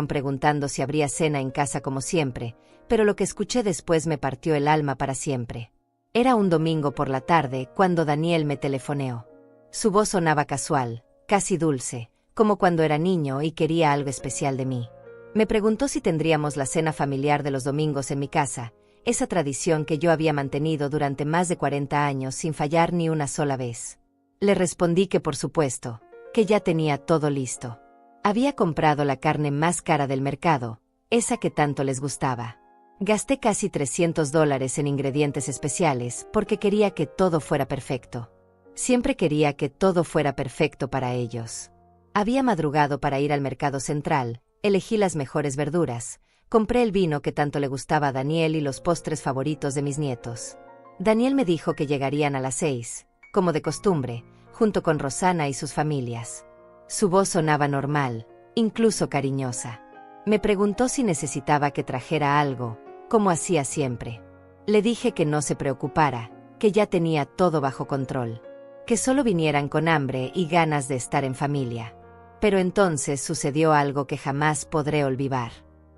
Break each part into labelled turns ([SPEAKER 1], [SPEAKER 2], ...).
[SPEAKER 1] preguntando si habría cena en casa como siempre, pero lo que escuché después me partió el alma para siempre. Era un domingo por la tarde cuando Daniel me telefoneó. Su voz sonaba casual, casi dulce, como cuando era niño y quería algo especial de mí. Me preguntó si tendríamos la cena familiar de los domingos en mi casa, esa tradición que yo había mantenido durante más de 40 años sin fallar ni una sola vez. Le respondí que por supuesto, que ya tenía todo listo. Había comprado la carne más cara del mercado, esa que tanto les gustaba. Gasté casi $300 en ingredientes especiales porque quería que todo fuera perfecto. Siempre quería que todo fuera perfecto para ellos. Había madrugado para ir al mercado central, elegí las mejores verduras, compré el vino que tanto le gustaba a Daniel y los postres favoritos de mis nietos. Daniel me dijo que llegarían a las 6, como de costumbre, junto con Rosana y sus familias. Su voz sonaba normal, incluso cariñosa. Me preguntó si necesitaba que trajera algo, como hacía siempre. Le dije que no se preocupara, que ya tenía todo bajo control, que solo vinieran con hambre y ganas de estar en familia. Pero entonces sucedió algo que jamás podré olvidar.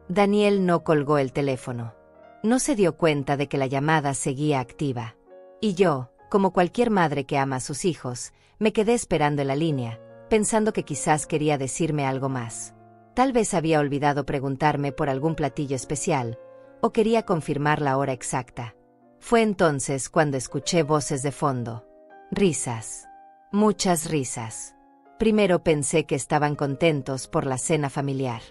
[SPEAKER 1] Daniel no colgó el teléfono. No se dio cuenta de que la llamada seguía activa. Y yo, como cualquier madre que ama a sus hijos, me quedé esperando en la línea, pensando que quizás quería decirme algo más. Tal vez había olvidado preguntarme por algún platillo especial, o quería confirmar la hora exacta. Fue entonces cuando escuché voces de fondo. Risas. Muchas risas. Primero pensé que estaban contentos por la cena familiar.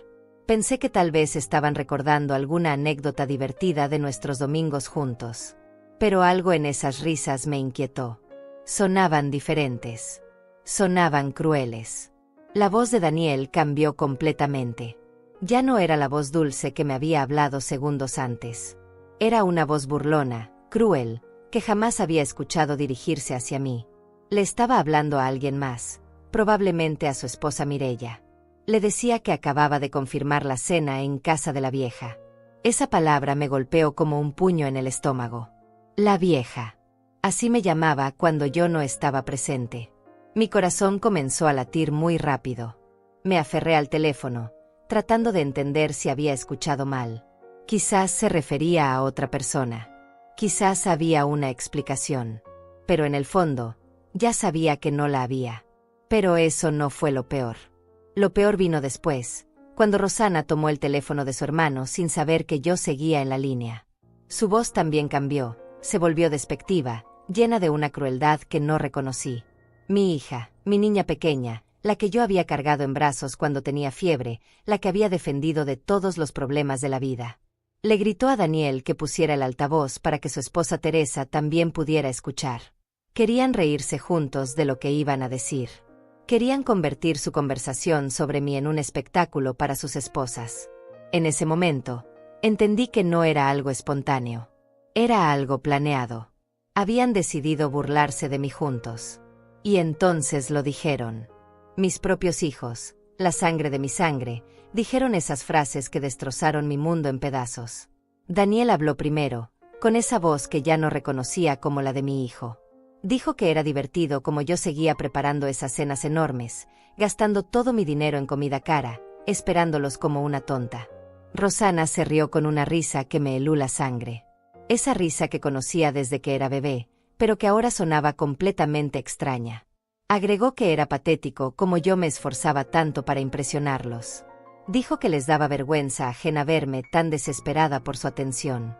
[SPEAKER 1] Pensé que tal vez estaban recordando alguna anécdota divertida de nuestros domingos juntos. Pero algo en esas risas me inquietó. Sonaban diferentes. Sonaban crueles. La voz de Daniel cambió completamente. Ya no era la voz dulce que me había hablado segundos antes. Era una voz burlona, cruel, que jamás había escuchado dirigirse hacia mí. Le estaba hablando a alguien más, probablemente a su esposa Mireya. Le decía que acababa de confirmar la cena en casa de la vieja. Esa palabra me golpeó como un puño en el estómago. La vieja. Así me llamaba cuando yo no estaba presente. Mi corazón comenzó a latir muy rápido. Me aferré al teléfono, tratando de entender si había escuchado mal. Quizás se refería a otra persona. Quizás había una explicación. Pero en el fondo, ya sabía que no la había. Pero eso no fue lo peor. Lo peor vino después, cuando Rosana tomó el teléfono de su hermano sin saber que yo seguía en la línea. Su voz también cambió, se volvió despectiva, llena de una crueldad que no reconocí. Mi hija, mi niña pequeña, la que yo había cargado en brazos cuando tenía fiebre, la que había defendido de todos los problemas de la vida. Le gritó a Daniel que pusiera el altavoz para que su esposa Teresa también pudiera escuchar. Querían reírse juntos de lo que iban a decir. Querían convertir su conversación sobre mí en un espectáculo para sus esposas. En ese momento, entendí que no era algo espontáneo. Era algo planeado. Habían decidido burlarse de mí juntos. Y entonces lo dijeron. Mis propios hijos, la sangre de mi sangre, dijeron esas frases que destrozaron mi mundo en pedazos. Daniel habló primero, con esa voz que ya no reconocía como la de mi hijo. Dijo que era divertido como yo seguía preparando esas cenas enormes, gastando todo mi dinero en comida cara, esperándolos como una tonta. Rosana se rió con una risa que me heló la sangre. Esa risa que conocía desde que era bebé, pero que ahora sonaba completamente extraña. Agregó que era patético como yo me esforzaba tanto para impresionarlos. Dijo que les daba vergüenza ajena verme tan desesperada por su atención.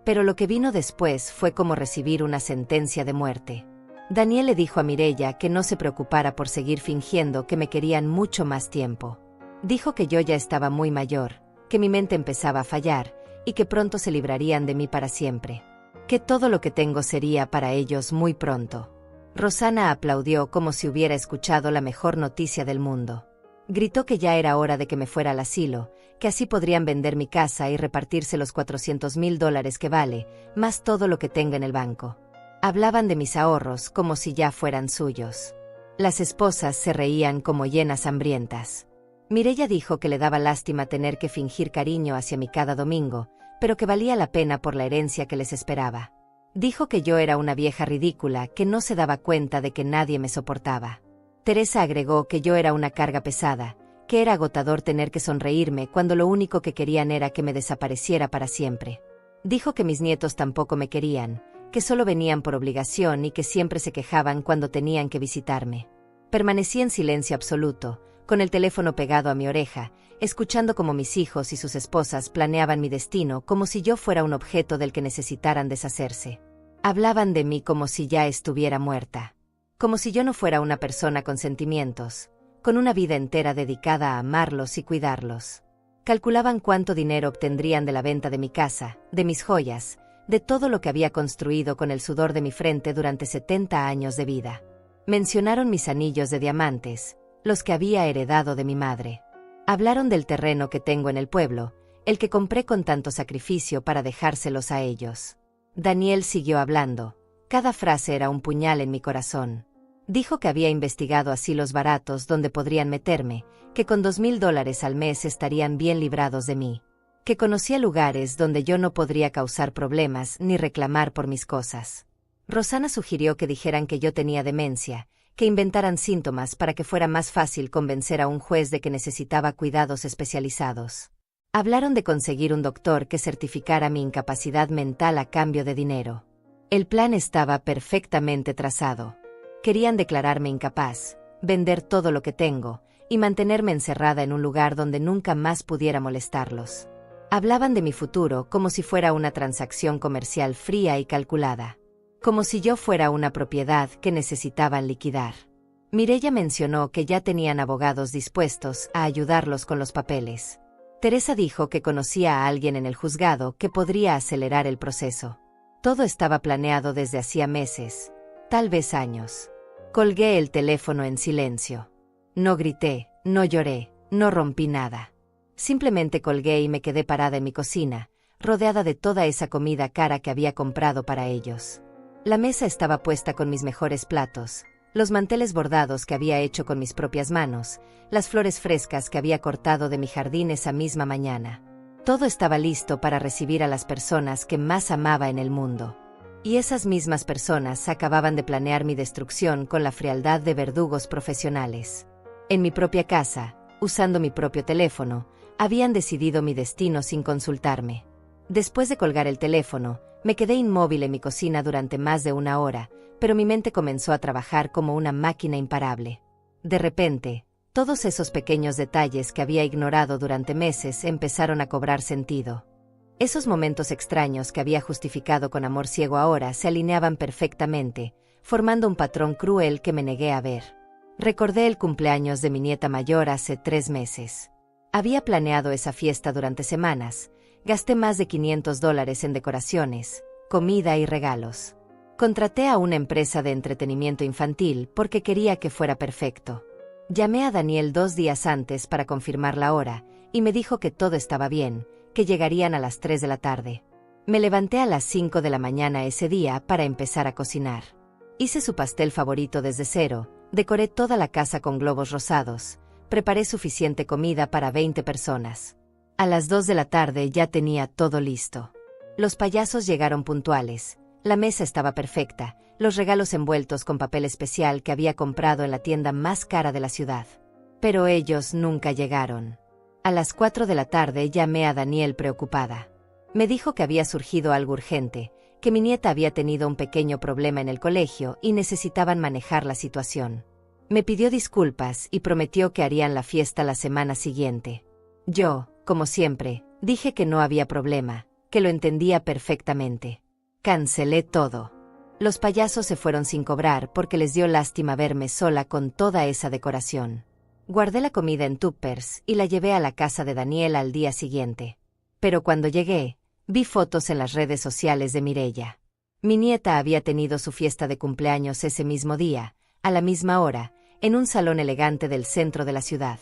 [SPEAKER 1] Pero lo que vino después fue como recibir una sentencia de muerte. Daniel le dijo a Mireya que no se preocupara por seguir fingiendo que me querían mucho más tiempo. Dijo que yo ya estaba muy mayor, que mi mente empezaba a fallar, y que pronto se librarían de mí para siempre. Que todo lo que tengo sería para ellos muy pronto. Rosana aplaudió como si hubiera escuchado la mejor noticia del mundo. Gritó que ya era hora de que me fuera al asilo, que así podrían vender mi casa y repartirse los $400,000 que vale, más todo lo que tenga en el banco. Hablaban de mis ahorros como si ya fueran suyos. Las esposas se reían como hienas hambrientas. Mireya dijo que le daba lástima tener que fingir cariño hacia mí cada domingo, pero que valía la pena por la herencia que les esperaba. Dijo que yo era una vieja ridícula que no se daba cuenta de que nadie me soportaba. Teresa agregó que yo era una carga pesada, que era agotador tener que sonreírme cuando lo único que querían era que me desapareciera para siempre. Dijo que mis nietos tampoco me querían, que solo venían por obligación y que siempre se quejaban cuando tenían que visitarme. Permanecí en silencio absoluto, con el teléfono pegado a mi oreja, escuchando cómo mis hijos y sus esposas planeaban mi destino como si yo fuera un objeto del que necesitaran deshacerse. Hablaban de mí como si ya estuviera muerta. Como si yo no fuera una persona con sentimientos, con una vida entera dedicada a amarlos y cuidarlos. Calculaban cuánto dinero obtendrían de la venta de mi casa, de mis joyas, de todo lo que había construido con el sudor de mi frente durante 70 años de vida. Mencionaron mis anillos de diamantes, los que había heredado de mi madre. Hablaron del terreno que tengo en el pueblo, el que compré con tanto sacrificio para dejárselos a ellos. Daniel siguió hablando. Cada frase era un puñal en mi corazón. Dijo que había investigado asilos baratos donde podrían meterme, que con $2,000 al mes estarían bien librados de mí. Que conocía lugares donde yo no podría causar problemas ni reclamar por mis cosas. Rosana sugirió que dijeran que yo tenía demencia, que inventaran síntomas para que fuera más fácil convencer a un juez de que necesitaba cuidados especializados. Hablaron de conseguir un doctor que certificara mi incapacidad mental a cambio de dinero. El plan estaba perfectamente trazado. Querían declararme incapaz, vender todo lo que tengo, y mantenerme encerrada en un lugar donde nunca más pudiera molestarlos. Hablaban de mi futuro como si fuera una transacción comercial fría y calculada. Como si yo fuera una propiedad que necesitaban liquidar. Mireya mencionó que ya tenían abogados dispuestos a ayudarlos con los papeles. Teresa dijo que conocía a alguien en el juzgado que podría acelerar el proceso. Todo estaba planeado desde hacía meses, tal vez años. Colgué el teléfono en silencio. No grité, no lloré, no rompí nada. Simplemente colgué y me quedé parada en mi cocina, rodeada de toda esa comida cara que había comprado para ellos. La mesa estaba puesta con mis mejores platos, los manteles bordados que había hecho con mis propias manos, las flores frescas que había cortado de mi jardín esa misma mañana. Todo estaba listo para recibir a las personas que más amaba en el mundo. Y esas mismas personas acababan de planear mi destrucción con la frialdad de verdugos profesionales. En mi propia casa, usando mi propio teléfono, habían decidido mi destino sin consultarme. Después de colgar el teléfono, me quedé inmóvil en mi cocina durante más de una hora, pero mi mente comenzó a trabajar como una máquina imparable. De repente, todos esos pequeños detalles que había ignorado durante meses empezaron a cobrar sentido. Esos momentos extraños que había justificado con amor ciego ahora se alineaban perfectamente, formando un patrón cruel que me negué a ver. Recordé el cumpleaños de mi nieta mayor hace 3 meses. Había planeado esa fiesta durante semanas. Gasté más de $500 en decoraciones, comida y regalos. Contraté a una empresa de entretenimiento infantil porque quería que fuera perfecto. Llamé a Daniel 2 días antes para confirmar la hora, y me dijo que todo estaba bien, que llegarían a las 3 de la tarde. Me levanté a las 5 de la mañana ese día para empezar a cocinar. Hice su pastel favorito desde cero, decoré toda la casa con globos rosados, preparé suficiente comida para 20 personas. A las 2 de la tarde ya tenía todo listo. Los payasos llegaron puntuales, la mesa estaba perfecta, los regalos envueltos con papel especial que había comprado en la tienda más cara de la ciudad. Pero ellos nunca llegaron. A las 4 de la tarde llamé a Daniel preocupada. Me dijo que había surgido algo urgente, que mi nieta había tenido un pequeño problema en el colegio y necesitaban manejar la situación. Me pidió disculpas y prometió que harían la fiesta la semana siguiente. Yo, como siempre, dije que no había problema, que lo entendía perfectamente. Cancelé todo. Los payasos se fueron sin cobrar porque les dio lástima verme sola con toda esa decoración. Guardé la comida en tuppers y la llevé a la casa de Daniel al día siguiente. Pero cuando llegué, vi fotos en las redes sociales de Mireya. Mi nieta había tenido su fiesta de cumpleaños ese mismo día, a la misma hora, en un salón elegante del centro de la ciudad.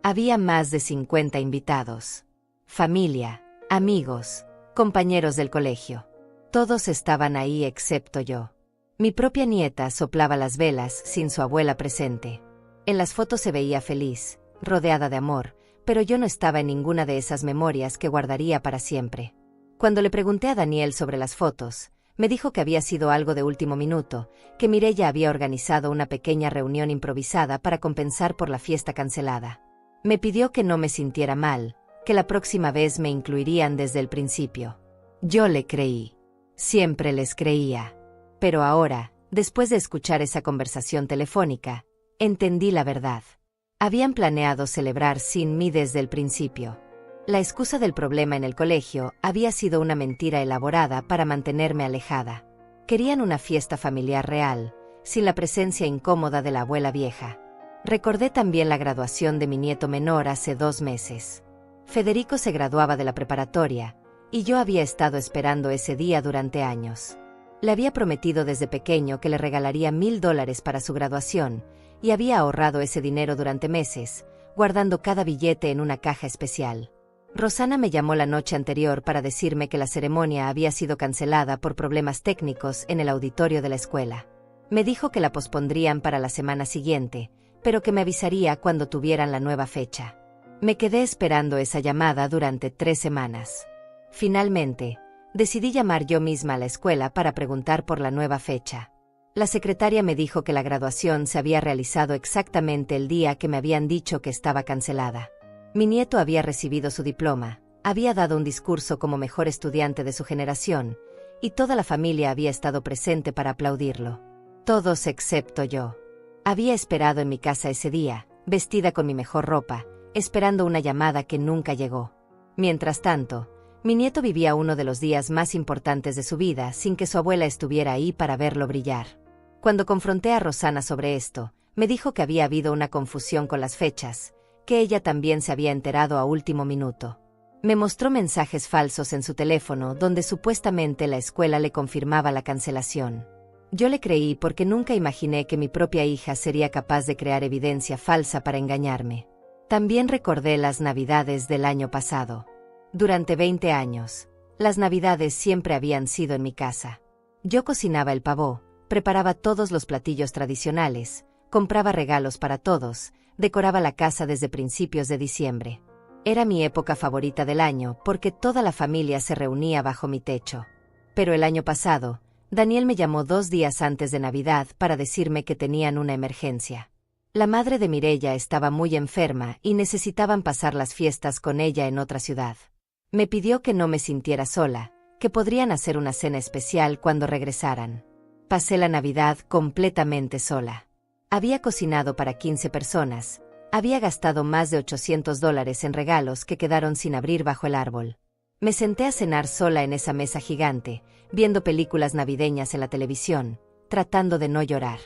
[SPEAKER 1] Había más de 50 invitados. Familia, amigos, compañeros del colegio. Todos estaban ahí excepto yo. Mi propia nieta soplaba las velas sin su abuela presente. En las fotos se veía feliz, rodeada de amor, pero yo no estaba en ninguna de esas memorias que guardaría para siempre. Cuando le pregunté a Daniel sobre las fotos, me dijo que había sido algo de último minuto, que Mireya había organizado una pequeña reunión improvisada para compensar por la fiesta cancelada. Me pidió que no me sintiera mal, que la próxima vez me incluirían desde el principio. Yo le creí. Siempre les creía. Pero ahora, después de escuchar esa conversación telefónica, entendí la verdad. Habían planeado celebrar sin mí desde el principio. La excusa del problema en el colegio había sido una mentira elaborada para mantenerme alejada. Querían una fiesta familiar real, sin la presencia incómoda de la abuela vieja. Recordé también la graduación de mi nieto menor hace 2 meses. Federico se graduaba de la preparatoria, y yo había estado esperando ese día durante años. Le había prometido desde pequeño que le regalaría $1000 para su graduación, y había ahorrado ese dinero durante meses, guardando cada billete en una caja especial. Rosana me llamó la noche anterior para decirme que la ceremonia había sido cancelada por problemas técnicos en el auditorio de la escuela. Me dijo que la pospondrían para la semana siguiente, pero que me avisaría cuando tuvieran la nueva fecha. Me quedé esperando esa llamada durante 3 semanas. Finalmente, decidí llamar yo misma a la escuela para preguntar por la nueva fecha. La secretaria me dijo que la graduación se había realizado exactamente el día que me habían dicho que estaba cancelada. Mi nieto había recibido su diploma, había dado un discurso como mejor estudiante de su generación, y toda la familia había estado presente para aplaudirlo. Todos excepto yo. Había esperado en mi casa ese día, vestida con mi mejor ropa, esperando una llamada que nunca llegó. Mientras tanto, mi nieto vivía uno de los días más importantes de su vida sin que su abuela estuviera ahí para verlo brillar. Cuando confronté a Rosana sobre esto, me dijo que había habido una confusión con las fechas, que ella también se había enterado a último minuto. Me mostró mensajes falsos en su teléfono donde supuestamente la escuela le confirmaba la cancelación. Yo le creí porque nunca imaginé que mi propia hija sería capaz de crear evidencia falsa para engañarme. También recordé las Navidades del año pasado. Durante 20 años, las Navidades siempre habían sido en mi casa. Yo cocinaba el pavó, preparaba todos los platillos tradicionales, compraba regalos para todos, decoraba la casa desde principios de diciembre. Era mi época favorita del año porque toda la familia se reunía bajo mi techo. Pero el año pasado, Daniel me llamó 2 días antes de Navidad para decirme que tenían una emergencia. La madre de Mireia estaba muy enferma y necesitaban pasar las fiestas con ella en otra ciudad. Me pidió que no me sintiera sola, que podrían hacer una cena especial cuando regresaran. Pasé la Navidad completamente sola. Había cocinado para 15 personas, había gastado más de $800 en regalos que quedaron sin abrir bajo el árbol. Me senté a cenar sola en esa mesa gigante, viendo películas navideñas en la televisión, tratando de no llorar.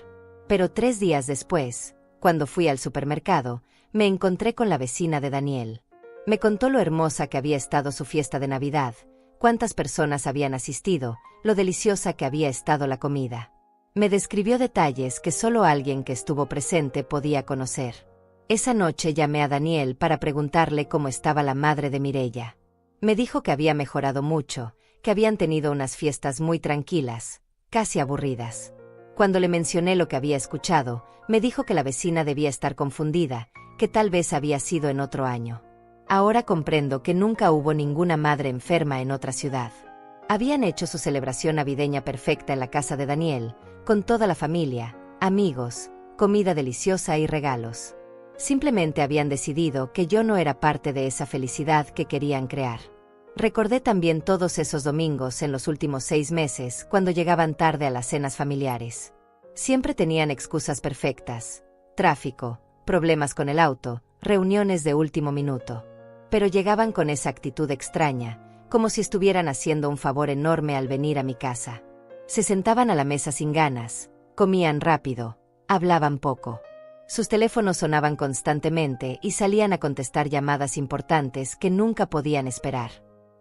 [SPEAKER 1] Pero 3 días después, cuando fui al supermercado, me encontré con la vecina de Daniel. Me contó lo hermosa que había estado su fiesta de Navidad, cuántas personas habían asistido, lo deliciosa que había estado la comida. Me describió detalles que solo alguien que estuvo presente podía conocer. Esa noche llamé a Daniel para preguntarle cómo estaba la madre de Mireia. Me dijo que había mejorado mucho, que habían tenido unas fiestas muy tranquilas, casi aburridas. Cuando le mencioné lo que había escuchado, me dijo que la vecina debía estar confundida, que tal vez había sido en otro año. Ahora comprendo que nunca hubo ninguna madre enferma en otra ciudad. Habían hecho su celebración navideña perfecta en la casa de Daniel, con toda la familia, amigos, comida deliciosa y regalos. Simplemente habían decidido que yo no era parte de esa felicidad que querían crear. Recordé también todos esos domingos en los últimos 6 meses cuando llegaban tarde a las cenas familiares. Siempre tenían excusas perfectas: tráfico, problemas con el auto, reuniones de último minuto. Pero llegaban con esa actitud extraña, como si estuvieran haciendo un favor enorme al venir a mi casa. Se sentaban a la mesa sin ganas, comían rápido, hablaban poco. Sus teléfonos sonaban constantemente y salían a contestar llamadas importantes que nunca podían esperar.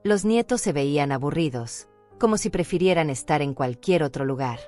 [SPEAKER 1] Los nietos se veían aburridos, como si prefirieran estar en cualquier otro lugar.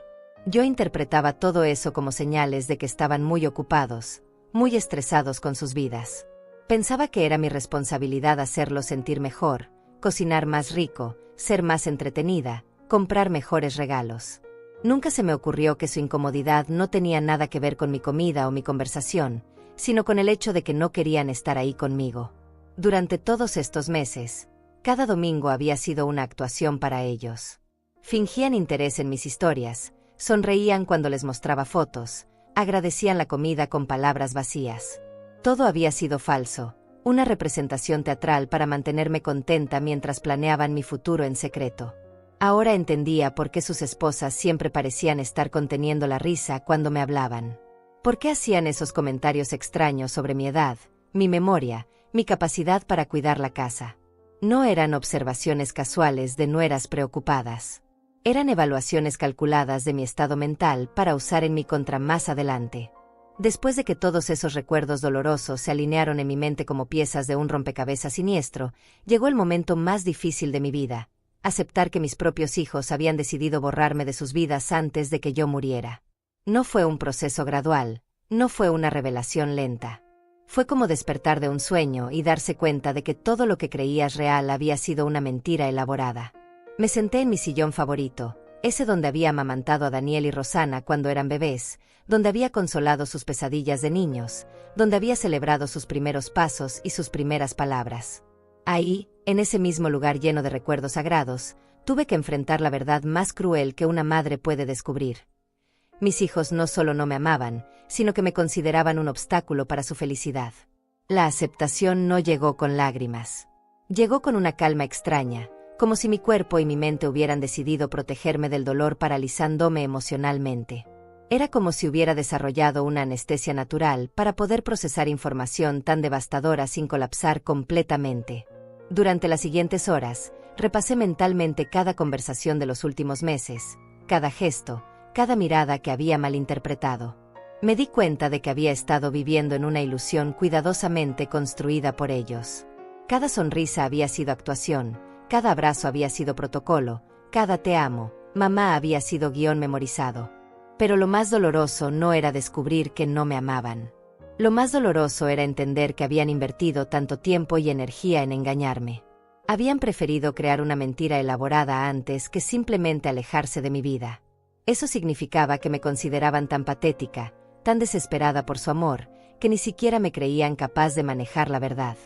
[SPEAKER 1] Yo interpretaba todo eso como señales de que estaban muy ocupados, muy estresados con sus vidas. Pensaba que era mi responsabilidad hacerlos sentir mejor, cocinar más rico, ser más entretenida, comprar mejores regalos. Nunca se me ocurrió que su incomodidad no tenía nada que ver con mi comida o mi conversación, sino con el hecho de que no querían estar ahí conmigo. Durante todos estos meses, cada domingo había sido una actuación para ellos. Fingían interés en mis historias, sonreían cuando les mostraba fotos, agradecían la comida con palabras vacías. Todo había sido falso, una representación teatral para mantenerme contenta mientras planeaban mi futuro en secreto. Ahora entendía por qué sus esposas siempre parecían estar conteniendo la risa cuando me hablaban. ¿Por qué hacían esos comentarios extraños sobre mi edad, mi memoria, mi capacidad para cuidar la casa? No eran observaciones casuales de nueras preocupadas. Eran evaluaciones calculadas de mi estado mental para usar en mi contra más adelante. Después de que todos esos recuerdos dolorosos se alinearon en mi mente como piezas de un rompecabezas siniestro, llegó el momento más difícil de mi vida: aceptar que mis propios hijos habían decidido borrarme de sus vidas antes de que yo muriera. No fue un proceso gradual, no fue una revelación lenta. Fue como despertar de un sueño y darse cuenta de que todo lo que creías real había sido una mentira elaborada. Me senté en mi sillón favorito, ese donde había amamantado a Daniel y Rosana cuando eran bebés, donde había consolado sus pesadillas de niños, donde había celebrado sus primeros pasos y sus primeras palabras. Ahí, en ese mismo lugar lleno de recuerdos sagrados, tuve que enfrentar la verdad más cruel que una madre puede descubrir. Mis hijos no solo no me amaban, sino que me consideraban un obstáculo para su felicidad. La aceptación no llegó con lágrimas. Llegó con una calma extraña, como si mi cuerpo y mi mente hubieran decidido protegerme del dolor paralizándome emocionalmente. Era como si hubiera desarrollado una anestesia natural para poder procesar información tan devastadora sin colapsar completamente. Durante las siguientes horas, repasé mentalmente cada conversación de los últimos meses, cada gesto, cada mirada que había malinterpretado. Me di cuenta de que había estado viviendo en una ilusión cuidadosamente construida por ellos. Cada sonrisa había sido actuación, cada abrazo había sido protocolo, cada te amo, mamá había sido guión memorizado. Pero lo más doloroso no era descubrir que no me amaban. Lo más doloroso era entender que habían invertido tanto tiempo y energía en engañarme. Habían preferido crear una mentira elaborada antes que simplemente alejarse de mi vida. Eso significaba que me consideraban tan patética, tan desesperada por su amor, que ni siquiera me creían capaz de manejar la verdad.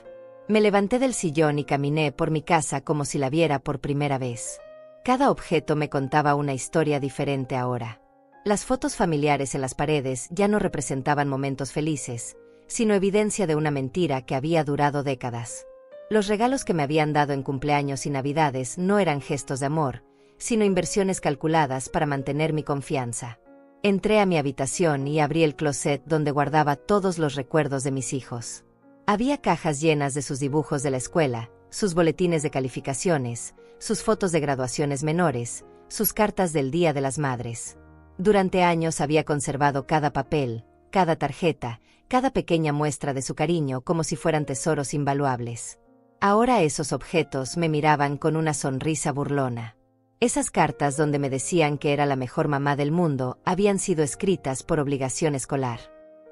[SPEAKER 1] Me levanté del sillón y caminé por mi casa como si la viera por primera vez. Cada objeto me contaba una historia diferente ahora. Las fotos familiares en las paredes ya no representaban momentos felices, sino evidencia de una mentira que había durado décadas. Los regalos que me habían dado en cumpleaños y navidades no eran gestos de amor, sino inversiones calculadas para mantener mi confianza. Entré a mi habitación y abrí el closet donde guardaba todos los recuerdos de mis hijos. Había cajas llenas de sus dibujos de la escuela, sus boletines de calificaciones, sus fotos de graduaciones menores, sus cartas del Día de las Madres. Durante años había conservado cada papel, cada tarjeta, cada pequeña muestra de su cariño como si fueran tesoros invaluables. Ahora esos objetos me miraban con una sonrisa burlona. Esas cartas donde me decían que era la mejor mamá del mundo habían sido escritas por obligación escolar.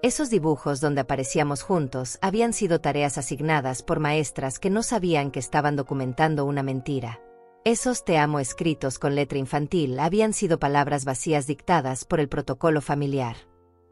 [SPEAKER 1] Esos dibujos donde aparecíamos juntos habían sido tareas asignadas por maestras que no sabían que estaban documentando una mentira. Esos te amo escritos con letra infantil habían sido palabras vacías dictadas por el protocolo familiar.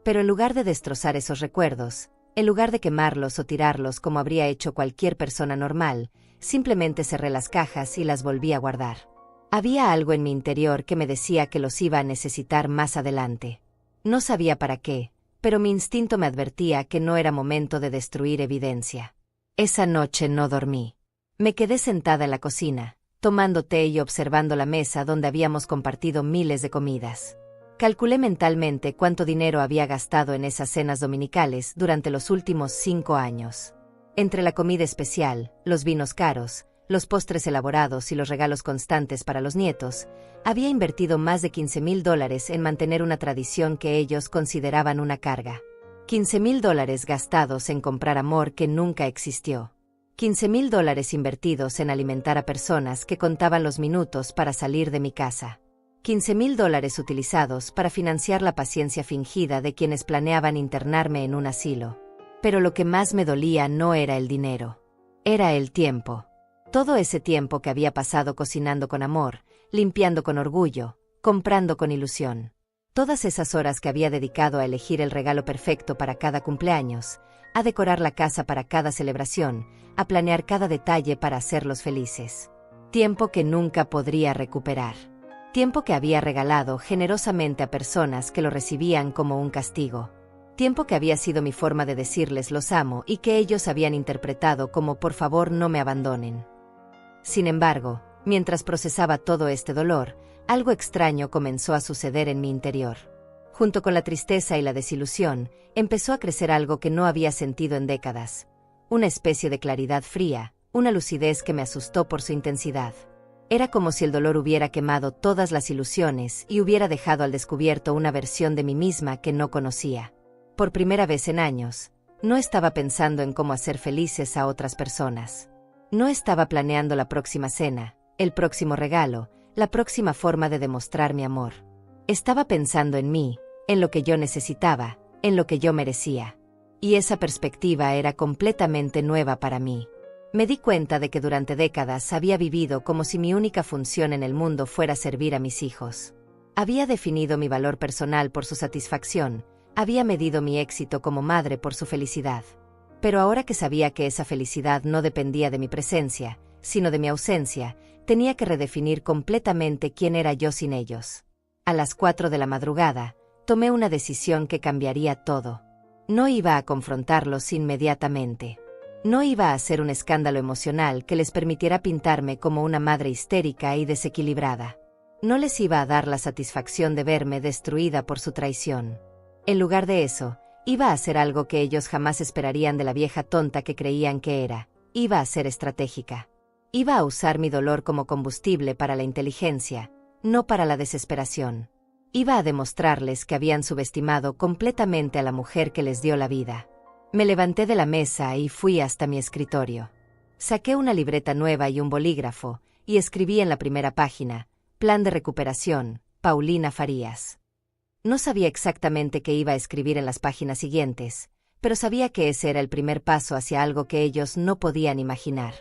[SPEAKER 1] Pero en lugar de destrozar esos recuerdos, en lugar de quemarlos o tirarlos como habría hecho cualquier persona normal, simplemente cerré las cajas y las volví a guardar. Había algo en mi interior que me decía que los iba a necesitar más adelante. No sabía para qué, pero mi instinto me advertía que no era momento de destruir evidencia. Esa noche no dormí. Me quedé sentada en la cocina, tomando té y observando la mesa donde habíamos compartido miles de comidas. Calculé mentalmente cuánto dinero había gastado en esas cenas dominicales durante los últimos 5 años. Entre la comida especial, los vinos caros, los postres elaborados y los regalos constantes para los nietos, había invertido más de $15,000 en mantener una tradición que ellos consideraban una carga. $15,000 gastados en comprar amor que nunca existió. $15,000 invertidos en alimentar a personas que contaban los minutos para salir de mi casa. $15,000 utilizados para financiar la paciencia fingida de quienes planeaban internarme en un asilo. Pero lo que más me dolía no era el dinero. Era el tiempo. Todo ese tiempo que había pasado cocinando con amor, limpiando con orgullo, comprando con ilusión. Todas esas horas que había dedicado a elegir el regalo perfecto para cada cumpleaños, a decorar la casa para cada celebración, a planear cada detalle para hacerlos felices. Tiempo que nunca podría recuperar. Tiempo que había regalado generosamente a personas que lo recibían como un castigo. Tiempo que había sido mi forma de decirles los amo y que ellos habían interpretado como por favor no me abandonen. Sin embargo, mientras procesaba todo este dolor, algo extraño comenzó a suceder en mi interior. Junto con la tristeza y la desilusión, empezó a crecer algo que no había sentido en décadas. Una especie de claridad fría, una lucidez que me asustó por su intensidad. Era como si el dolor hubiera quemado todas las ilusiones y hubiera dejado al descubierto una versión de mí misma que no conocía. Por primera vez en años, no estaba pensando en cómo hacer felices a otras personas. No estaba planeando la próxima cena, el próximo regalo, la próxima forma de demostrar mi amor. Estaba pensando en mí, en lo que yo necesitaba, en lo que yo merecía. Y esa perspectiva era completamente nueva para mí. Me di cuenta de que durante décadas había vivido como si mi única función en el mundo fuera servir a mis hijos. Había definido mi valor personal por su satisfacción, había medido mi éxito como madre por su felicidad. Pero ahora que sabía que esa felicidad no dependía de mi presencia, sino de mi ausencia, tenía que redefinir completamente quién era yo sin ellos. A las 4 de la madrugada, tomé una decisión que cambiaría todo. No iba a confrontarlos inmediatamente. No iba a hacer un escándalo emocional que les permitiera pintarme como una madre histérica y desequilibrada. No les iba a dar la satisfacción de verme destruida por su traición. En lugar de eso, iba a hacer algo que ellos jamás esperarían de la vieja tonta que creían que era. Iba a ser estratégica. Iba a usar mi dolor como combustible para la inteligencia, no para la desesperación. Iba a demostrarles que habían subestimado completamente a la mujer que les dio la vida. Me levanté de la mesa y fui hasta mi escritorio. Saqué una libreta nueva y un bolígrafo, y escribí en la primera página: Plan de recuperación, Paulina Farías. No sabía exactamente qué iba a escribir en las páginas siguientes, pero sabía que ese era el primer paso hacia algo que ellos no podían imaginar.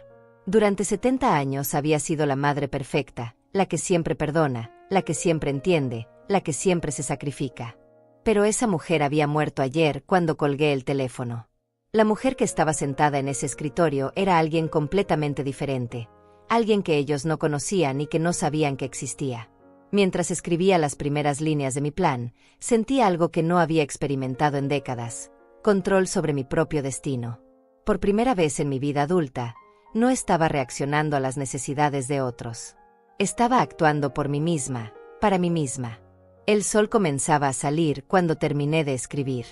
[SPEAKER 1] Durante 70 años había sido la madre perfecta, la que siempre perdona, la que siempre entiende, la que siempre se sacrifica. Pero esa mujer había muerto ayer cuando colgué el teléfono. La mujer que estaba sentada en ese escritorio era alguien completamente diferente, alguien que ellos no conocían y que no sabían que existía. Mientras escribía las primeras líneas de mi plan, sentía algo que no había experimentado en décadas: control sobre mi propio destino. Por primera vez en mi vida adulta, no estaba reaccionando a las necesidades de otros. Estaba actuando por mí misma, para mí misma. El sol comenzaba a salir cuando terminé de escribir.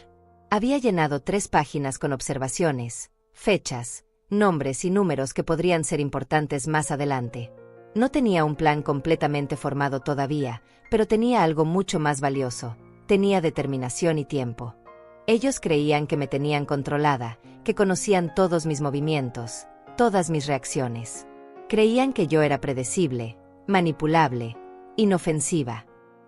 [SPEAKER 1] Había llenado 3 páginas con observaciones, fechas, nombres y números que podrían ser importantes más adelante. No tenía un plan completamente formado todavía, pero tenía algo mucho más valioso: tenía determinación y tiempo. Ellos creían que me tenían controlada, que conocían todos mis movimientos, todas mis reacciones. Creían que yo era predecible, manipulable, inofensiva.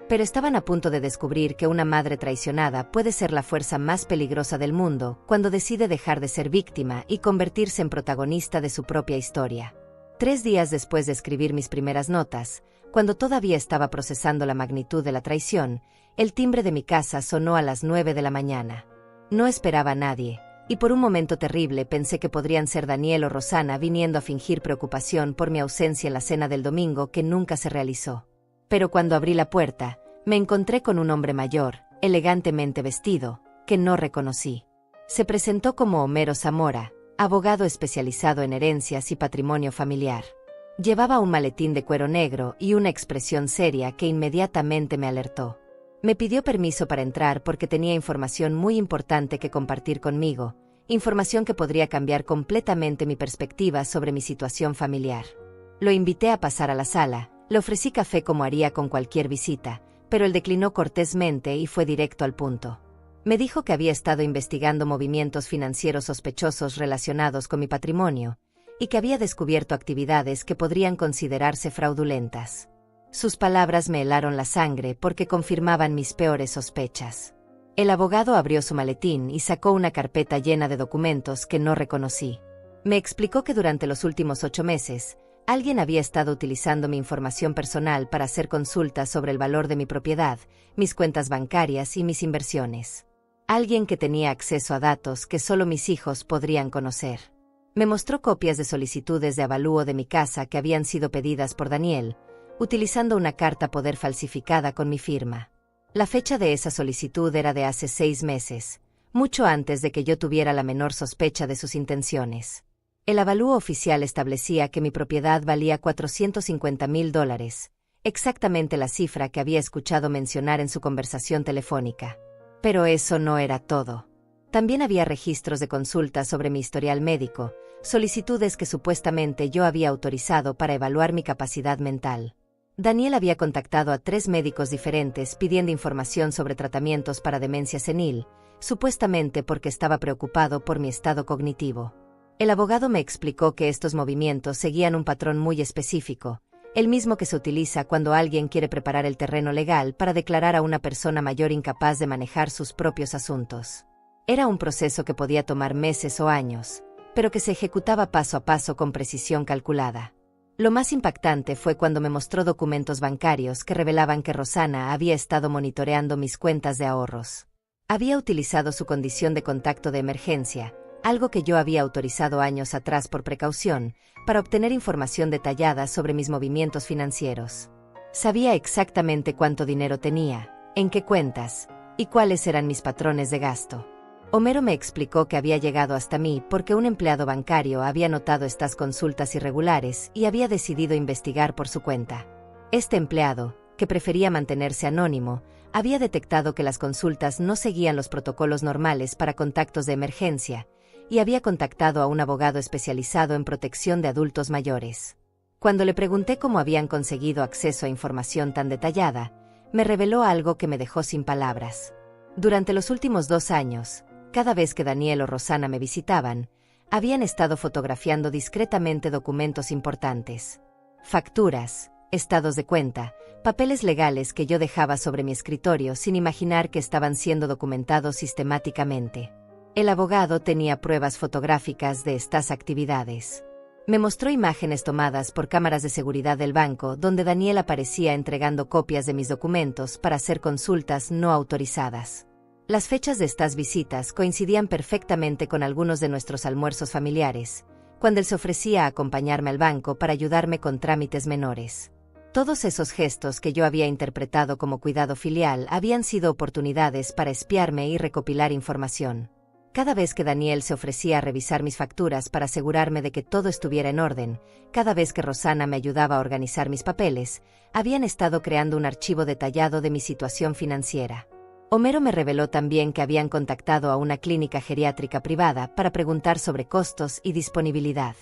[SPEAKER 1] Pero estaban a punto de descubrir que una madre traicionada puede ser la fuerza más peligrosa del mundo cuando decide dejar de ser víctima y convertirse en protagonista de su propia historia. 3 días después de escribir mis primeras notas, cuando todavía estaba procesando la magnitud de la traición, el timbre de mi casa sonó a las 9 de la mañana. No esperaba a nadie, y por un momento terrible pensé que podrían ser Daniel o Rosana viniendo a fingir preocupación por mi ausencia en la cena del domingo que nunca se realizó. Pero cuando abrí la puerta, me encontré con un hombre mayor, elegantemente vestido, que no reconocí. Se presentó como Homero Zamora, abogado especializado en herencias y patrimonio familiar. Llevaba un maletín de cuero negro y una expresión seria que inmediatamente me alertó. Me pidió permiso para entrar porque tenía información muy importante que compartir conmigo, información que podría cambiar completamente mi perspectiva sobre mi situación familiar. Lo invité a pasar a la sala, le ofrecí café como haría con cualquier visita, pero él declinó cortésmente y fue directo al punto. Me dijo que había estado investigando movimientos financieros sospechosos relacionados con mi patrimonio, y que había descubierto actividades que podrían considerarse fraudulentas. Sus palabras me helaron la sangre porque confirmaban mis peores sospechas. El abogado abrió su maletín y sacó una carpeta llena de documentos que no reconocí. Me explicó que durante los últimos 8 meses, alguien había estado utilizando mi información personal para hacer consultas sobre el valor de mi propiedad, mis cuentas bancarias y mis inversiones. Alguien que tenía acceso a datos que solo mis hijos podrían conocer. Me mostró copias de solicitudes de avalúo de mi casa que habían sido pedidas por Daniel, utilizando una carta poder falsificada con mi firma. La fecha de esa solicitud era de hace 6 meses, mucho antes de que yo tuviera la menor sospecha de sus intenciones. El avalúo oficial establecía que mi propiedad valía $450,000, exactamente la cifra que había escuchado mencionar en su conversación telefónica. Pero eso no era todo. También había registros de consultas sobre mi historial médico, solicitudes que supuestamente yo había autorizado para evaluar mi capacidad mental. Daniel había contactado a 3 médicos diferentes pidiendo información sobre tratamientos para demencia senil, supuestamente porque estaba preocupado por mi estado cognitivo. El abogado me explicó que estos movimientos seguían un patrón muy específico, el mismo que se utiliza cuando alguien quiere preparar el terreno legal para declarar a una persona mayor incapaz de manejar sus propios asuntos. Era un proceso que podía tomar meses o años, pero que se ejecutaba paso a paso con precisión calculada. Lo más impactante fue cuando me mostró documentos bancarios que revelaban que Rosanna había estado monitoreando mis cuentas de ahorros. Había utilizado su condición de contacto de emergencia, algo que yo había autorizado años atrás por precaución, para obtener información detallada sobre mis movimientos financieros. Sabía exactamente cuánto dinero tenía, en qué cuentas, y cuáles eran mis patrones de gasto. Homero me explicó que había llegado hasta mí porque un empleado bancario había notado estas consultas irregulares y había decidido investigar por su cuenta. Este empleado, que prefería mantenerse anónimo, había detectado que las consultas no seguían los protocolos normales para contactos de emergencia, y había contactado a un abogado especializado en protección de adultos mayores. Cuando le pregunté cómo habían conseguido acceso a información tan detallada, me reveló algo que me dejó sin palabras. Durante los últimos 2 años, cada vez que Daniel o Rosanna me visitaban, habían estado fotografiando discretamente documentos importantes. Facturas, estados de cuenta, papeles legales que yo dejaba sobre mi escritorio sin imaginar que estaban siendo documentados sistemáticamente. El abogado tenía pruebas fotográficas de estas actividades. Me mostró imágenes tomadas por cámaras de seguridad del banco donde Daniel aparecía entregando copias de mis documentos para hacer consultas no autorizadas. Las fechas de estas visitas coincidían perfectamente con algunos de nuestros almuerzos familiares, cuando él se ofrecía a acompañarme al banco para ayudarme con trámites menores. Todos esos gestos que yo había interpretado como cuidado filial habían sido oportunidades para espiarme y recopilar información. Cada vez que Daniel se ofrecía a revisar mis facturas para asegurarme de que todo estuviera en orden, cada vez que Rosanna me ayudaba a organizar mis papeles, habían estado creando un archivo detallado de mi situación financiera. Homero me reveló también que habían contactado a una clínica geriátrica privada para preguntar sobre costos y disponibilidad.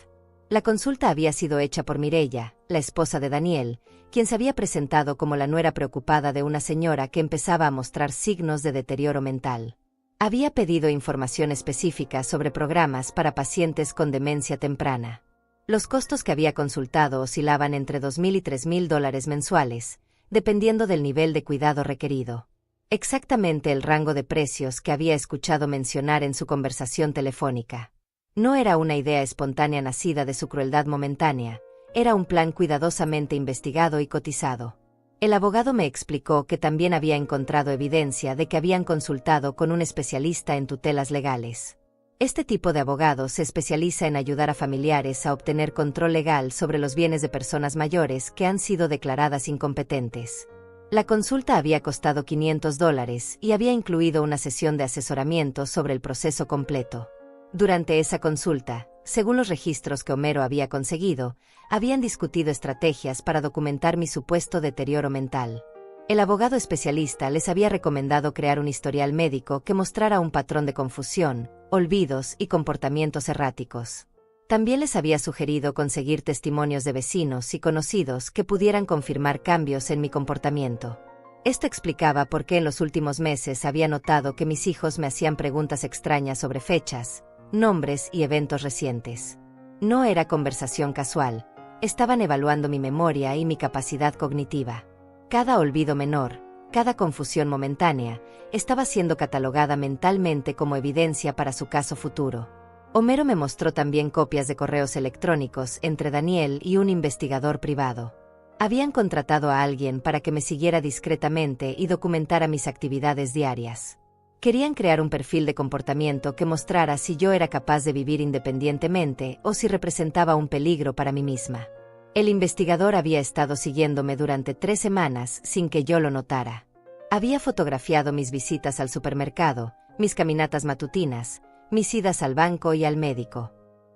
[SPEAKER 1] La consulta había sido hecha por Mireya, la esposa de Daniel, quien se había presentado como la nuera preocupada de una señora que empezaba a mostrar signos de deterioro mental. Había pedido información específica sobre programas para pacientes con demencia temprana. Los costos que había consultado oscilaban entre $2,000 y $3,000 mensuales, dependiendo del nivel de cuidado requerido. Exactamente el rango de precios que había escuchado mencionar en su conversación telefónica. No era una idea espontánea nacida de su crueldad momentánea, era un plan cuidadosamente investigado y cotizado. El abogado me explicó que también había encontrado evidencia de que habían consultado con un especialista en tutelas legales. Este tipo de abogado se especializa en ayudar a familiares a obtener control legal sobre los bienes de personas mayores que han sido declaradas incompetentes. La consulta había costado $500 y había incluido una sesión de asesoramiento sobre el proceso completo. Durante esa consulta, según los registros que Homero había conseguido, habían discutido estrategias para documentar mi supuesto deterioro mental. El abogado especialista les había recomendado crear un historial médico que mostrara un patrón de confusión, olvidos y comportamientos erráticos. También les había sugerido conseguir testimonios de vecinos y conocidos que pudieran confirmar cambios en mi comportamiento. Esto explicaba por qué en los últimos meses había notado que mis hijos me hacían preguntas extrañas sobre fechas, nombres y eventos recientes. No era conversación casual, estaban evaluando mi memoria y mi capacidad cognitiva. Cada olvido menor, cada confusión momentánea, estaba siendo catalogada mentalmente como evidencia para su caso futuro. Homero me mostró también copias de correos electrónicos entre Daniel y un investigador privado. Habían contratado a alguien para que me siguiera discretamente y documentara mis actividades diarias. Querían crear un perfil de comportamiento que mostrara si yo era capaz de vivir independientemente o si representaba un peligro para mí misma. El investigador había estado siguiéndome durante 3 semanas sin que yo lo notara. Había fotografiado mis visitas al supermercado, mis caminatas matutinas, mis idas al banco y al médico.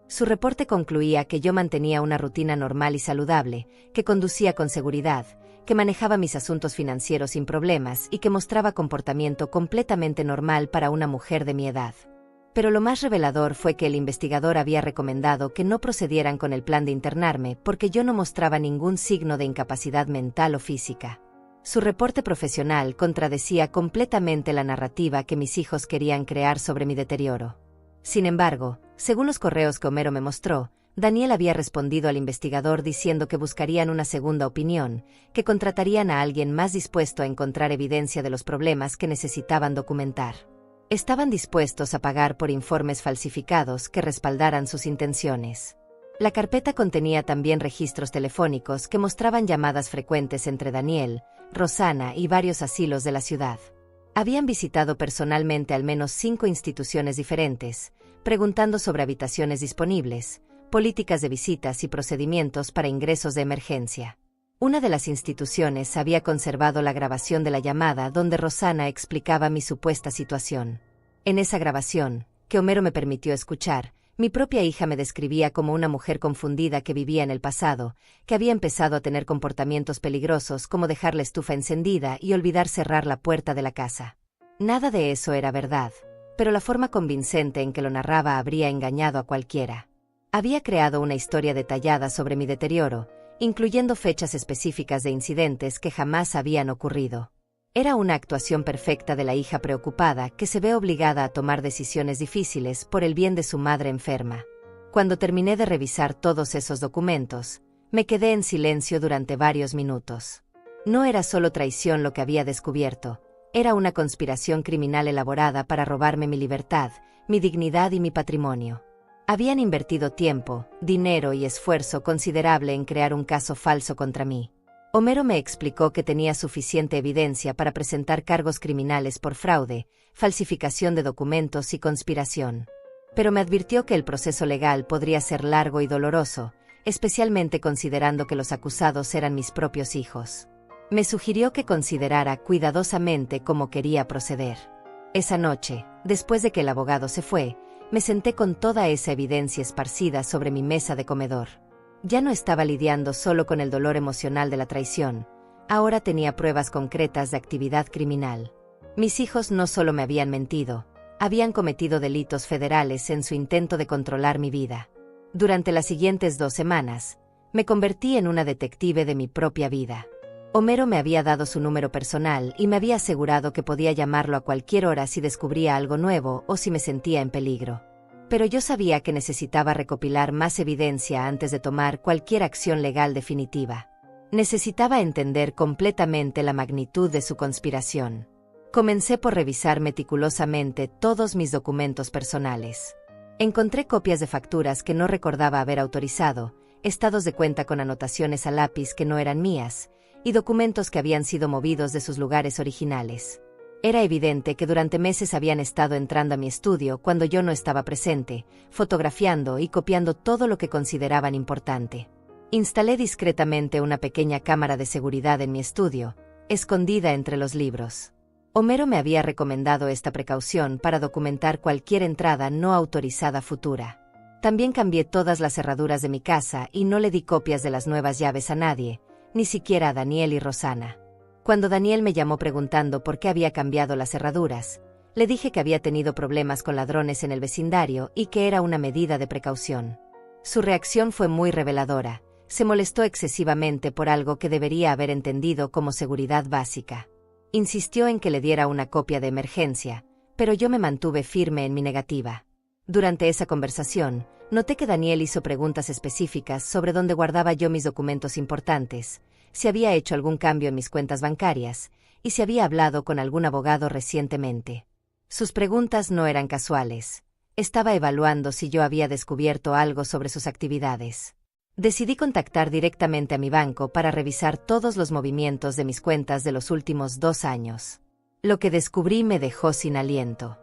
[SPEAKER 1] Su reporte concluía que yo mantenía una rutina normal y saludable, que conducía con seguridad, que manejaba mis asuntos financieros sin problemas y que mostraba comportamiento completamente normal para una mujer de mi edad. Pero lo más revelador fue que el investigador había recomendado que no procedieran con el plan de internarme porque yo no mostraba ningún signo de incapacidad mental o física. Su reporte profesional contradecía completamente la narrativa que mis hijos querían crear sobre mi deterioro. Sin embargo, según los correos que Homero me mostró, Daniel había respondido al investigador diciendo que buscarían una segunda opinión, que contratarían a alguien más dispuesto a encontrar evidencia de los problemas que necesitaban documentar. Estaban dispuestos a pagar por informes falsificados que respaldaran sus intenciones. La carpeta contenía también registros telefónicos que mostraban llamadas frecuentes entre Daniel, Rosana y varios asilos de la ciudad. Habían visitado personalmente al menos 5 instituciones diferentes, preguntando sobre habitaciones disponibles, políticas de visitas y procedimientos para ingresos de emergencia. Una de las instituciones había conservado la grabación de la llamada donde Rosana explicaba mi supuesta situación. En esa grabación, que Homero me permitió escuchar, mi propia hija me describía como una mujer confundida que vivía en el pasado, que había empezado a tener comportamientos peligrosos como dejar la estufa encendida y olvidar cerrar la puerta de la casa. Nada de eso era verdad, pero la forma convincente en que lo narraba habría engañado a cualquiera. Había creado una historia detallada sobre mi deterioro, incluyendo fechas específicas de incidentes que jamás habían ocurrido. Era una actuación perfecta de la hija preocupada que se ve obligada a tomar decisiones difíciles por el bien de su madre enferma. Cuando terminé de revisar todos esos documentos, me quedé en silencio durante varios minutos. No era solo traición lo que había descubierto, era una conspiración criminal elaborada para robarme mi libertad, mi dignidad y mi patrimonio. Habían invertido tiempo, dinero y esfuerzo considerable en crear un caso falso contra mí. Homero me explicó que tenía suficiente evidencia para presentar cargos criminales por fraude, falsificación de documentos y conspiración. Pero me advirtió que el proceso legal podría ser largo y doloroso, especialmente considerando que los acusados eran mis propios hijos. Me sugirió que considerara cuidadosamente cómo quería proceder. Esa noche, después de que el abogado se fue, me senté con toda esa evidencia esparcida sobre mi mesa de comedor. Ya no estaba lidiando solo con el dolor emocional de la traición, ahora tenía pruebas concretas de actividad criminal. Mis hijos no solo me habían mentido, habían cometido delitos federales en su intento de controlar mi vida. Durante las siguientes 2 semanas, me convertí en una detective de mi propia vida. Homero me había dado su número personal y me había asegurado que podía llamarlo a cualquier hora si descubría algo nuevo o si me sentía en peligro. Pero yo sabía que necesitaba recopilar más evidencia antes de tomar cualquier acción legal definitiva. Necesitaba entender completamente la magnitud de su conspiración. Comencé por revisar meticulosamente todos mis documentos personales. Encontré copias de facturas que no recordaba haber autorizado, estados de cuenta con anotaciones a lápiz que no eran mías, y documentos que habían sido movidos de sus lugares originales. Era evidente que durante meses habían estado entrando a mi estudio cuando yo no estaba presente, fotografiando y copiando todo lo que consideraban importante. Instalé discretamente una pequeña cámara de seguridad en mi estudio, escondida entre los libros. Homero me había recomendado esta precaución para documentar cualquier entrada no autorizada futura. También cambié todas las cerraduras de mi casa y no le di copias de las nuevas llaves a nadie, ni siquiera a Daniel y Rosana. Cuando Daniel me llamó preguntando por qué había cambiado las cerraduras, le dije que había tenido problemas con ladrones en el vecindario y que era una medida de precaución. Su reacción fue muy reveladora, se molestó excesivamente por algo que debería haber entendido como seguridad básica. Insistió en que le diera una copia de emergencia, pero yo me mantuve firme en mi negativa. Durante esa conversación, noté que Daniel hizo preguntas específicas sobre dónde guardaba yo mis documentos importantes, si había hecho algún cambio en mis cuentas bancarias, y si había hablado con algún abogado recientemente. Sus preguntas no eran casuales. Estaba evaluando si yo había descubierto algo sobre sus actividades. Decidí contactar directamente a mi banco para revisar todos los movimientos de mis cuentas de los últimos 2 años. Lo que descubrí me dejó sin aliento.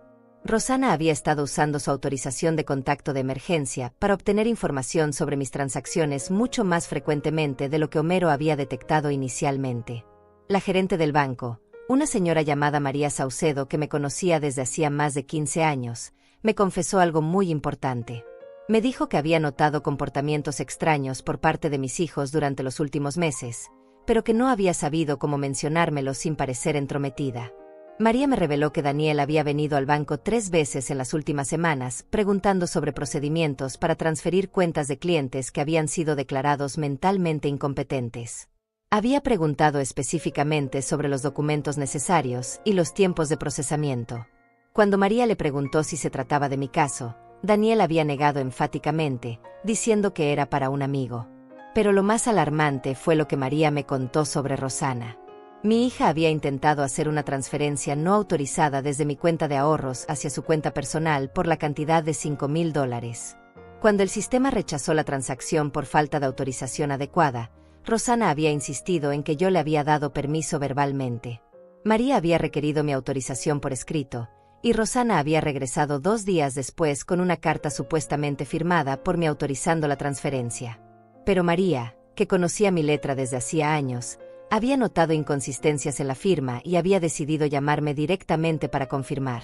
[SPEAKER 1] Rosana había estado usando su autorización de contacto de emergencia para obtener información sobre mis transacciones mucho más frecuentemente de lo que Homero había detectado inicialmente. La gerente del banco, Una señora llamada María Saucedo, que me conocía desde hacía más de 15 años, me confesó algo muy importante. Me dijo que había notado comportamientos extraños por parte de mis hijos durante los últimos meses, pero que no había sabido cómo mencionármelo sin parecer entrometida. María me reveló que Daniel había venido al banco 3 veces en las últimas semanas, preguntando sobre procedimientos para transferir cuentas de clientes que habían sido declarados mentalmente incompetentes. Había preguntado específicamente sobre los documentos necesarios y los tiempos de procesamiento. Cuando María le preguntó si se trataba de mi caso, Daniel había negado enfáticamente, diciendo que era para un amigo. Pero lo más alarmante fue lo que María me contó sobre Rosana. Mi hija había intentado hacer una transferencia no autorizada desde mi cuenta de ahorros hacia su cuenta personal por la cantidad de $5,000. Cuando el sistema rechazó la transacción por falta de autorización adecuada, Rosana había insistido en que yo le había dado permiso verbalmente. María había requerido mi autorización por escrito, y Rosana había regresado 2 días después con una carta supuestamente firmada por mí autorizando la transferencia. Pero María, que conocía mi letra desde hacía años, había notado inconsistencias en la firma y había decidido llamarme directamente para confirmar.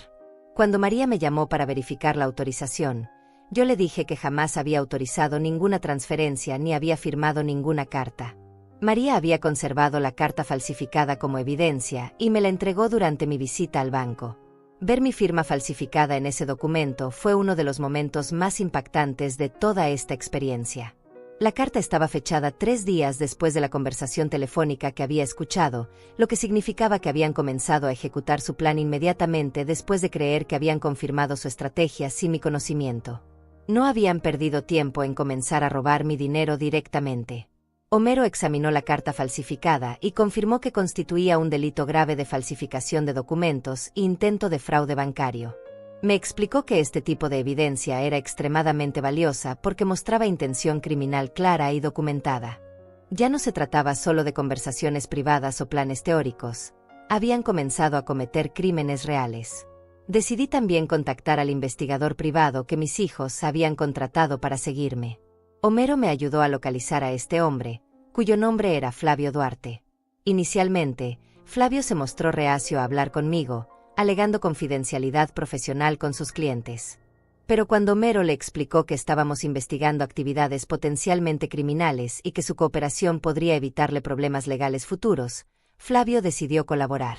[SPEAKER 1] Cuando María me llamó para verificar la autorización, yo le dije que jamás había autorizado ninguna transferencia ni había firmado ninguna carta. María había conservado la carta falsificada como evidencia y me la entregó durante mi visita al banco. Ver mi firma falsificada en ese documento fue uno de los momentos más impactantes de toda esta experiencia. La carta estaba fechada 3 días después de la conversación telefónica que había escuchado, lo que significaba que habían comenzado a ejecutar su plan inmediatamente después de creer que habían confirmado su estrategia sin mi conocimiento. No habían perdido tiempo en comenzar a robar mi dinero directamente. Homero examinó la carta falsificada y confirmó que constituía un delito grave de falsificación de documentos e intento de fraude bancario. Me explicó que este tipo de evidencia era extremadamente valiosa porque mostraba intención criminal clara y documentada. Ya no se trataba solo de conversaciones privadas o planes teóricos. Habían comenzado a cometer crímenes reales. Decidí también contactar al investigador privado que mis hijos habían contratado para seguirme. Homero me ayudó a localizar a este hombre, cuyo nombre era Flavio Duarte. Inicialmente, Flavio se mostró reacio a hablar conmigo, alegando confidencialidad profesional con sus clientes. Pero cuando Homero le explicó que estábamos investigando actividades potencialmente criminales y que su cooperación podría evitarle problemas legales futuros, Flavio decidió colaborar.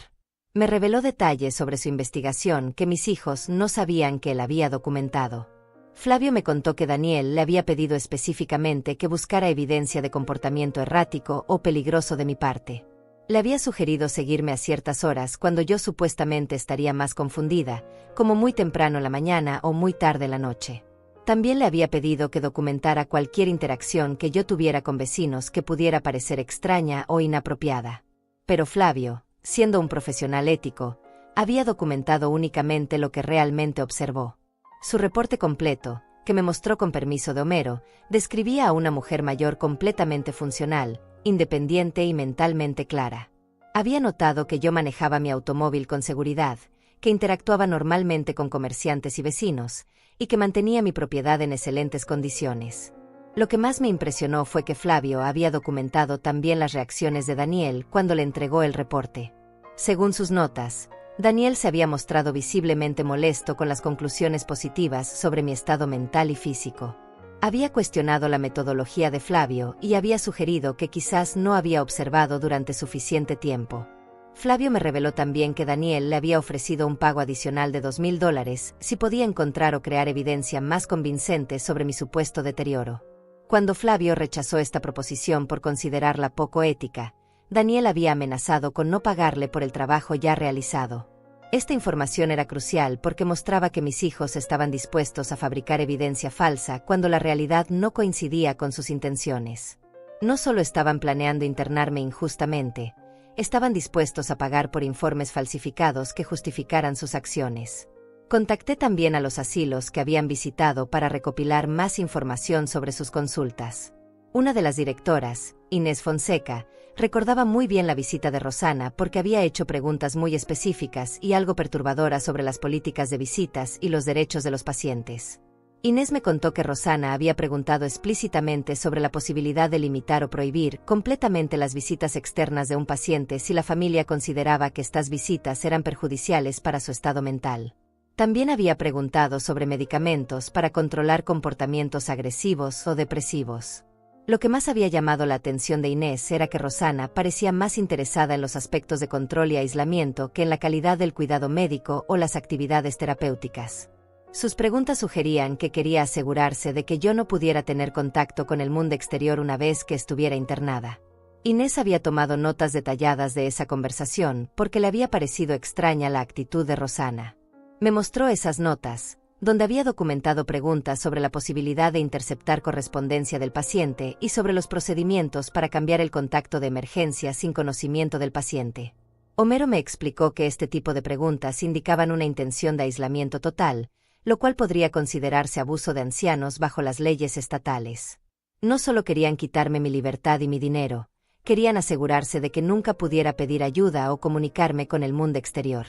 [SPEAKER 1] Me reveló detalles sobre su investigación que mis hijos no sabían que él había documentado. Flavio me contó que Daniel le había pedido específicamente que buscara evidencia de comportamiento errático o peligroso de mi parte. Le había sugerido seguirme a ciertas horas cuando yo supuestamente estaría más confundida, como muy temprano en la mañana o muy tarde en la noche. También le había pedido que documentara cualquier interacción que yo tuviera con vecinos que pudiera parecer extraña o inapropiada. Pero Flavio, siendo un profesional ético, había documentado únicamente lo que realmente observó. Su reporte completo, que me mostró con permiso de Homero, describía a una mujer mayor completamente funcional, independiente y mentalmente clara. Había notado que yo manejaba mi automóvil con seguridad, que interactuaba normalmente con comerciantes y vecinos, y que mantenía mi propiedad en excelentes condiciones. Lo que más me impresionó fue que Flavio había documentado también las reacciones de Daniel cuando le entregó el reporte. Según sus notas, Daniel se había mostrado visiblemente molesto con las conclusiones positivas sobre mi estado mental y físico. Había cuestionado la metodología de Flavio y había sugerido que quizás no había observado durante suficiente tiempo. Flavio me reveló también que Daniel le había ofrecido un pago adicional de $2,000 si podía encontrar o crear evidencia más convincente sobre mi supuesto deterioro. Cuando Flavio rechazó esta proposición por considerarla poco ética, Daniel había amenazado con no pagarle por el trabajo ya realizado. Esta información era crucial porque mostraba que mis hijos estaban dispuestos a fabricar evidencia falsa cuando la realidad no coincidía con sus intenciones. No solo estaban planeando internarme injustamente, estaban dispuestos a pagar por informes falsificados que justificaran sus acciones. Contacté también a los asilos que habían visitado para recopilar más información sobre sus consultas. Una de las directoras, Inés Fonseca, recordaba muy bien la visita de Rosana porque había hecho preguntas muy específicas y algo perturbadoras sobre las políticas de visitas y los derechos de los pacientes. Inés me contó que Rosana había preguntado explícitamente sobre la posibilidad de limitar o prohibir completamente las visitas externas de un paciente si la familia consideraba que estas visitas eran perjudiciales para su estado mental. También había preguntado sobre medicamentos para controlar comportamientos agresivos o depresivos. Lo que más había llamado la atención de Inés era que Rosana parecía más interesada en los aspectos de control y aislamiento que en la calidad del cuidado médico o las actividades terapéuticas. Sus preguntas sugerían que quería asegurarse de que yo no pudiera tener contacto con el mundo exterior una vez que estuviera internada. Inés había tomado notas detalladas de esa conversación porque le había parecido extraña la actitud de Rosana. Me mostró esas notas, donde había documentado preguntas sobre la posibilidad de interceptar correspondencia del paciente y sobre los procedimientos para cambiar el contacto de emergencia sin conocimiento del paciente. Homero me explicó que este tipo de preguntas indicaban una intención de aislamiento total, lo cual podría considerarse abuso de ancianos bajo las leyes estatales. No solo querían quitarme mi libertad y mi dinero, querían asegurarse de que nunca pudiera pedir ayuda o comunicarme con el mundo exterior.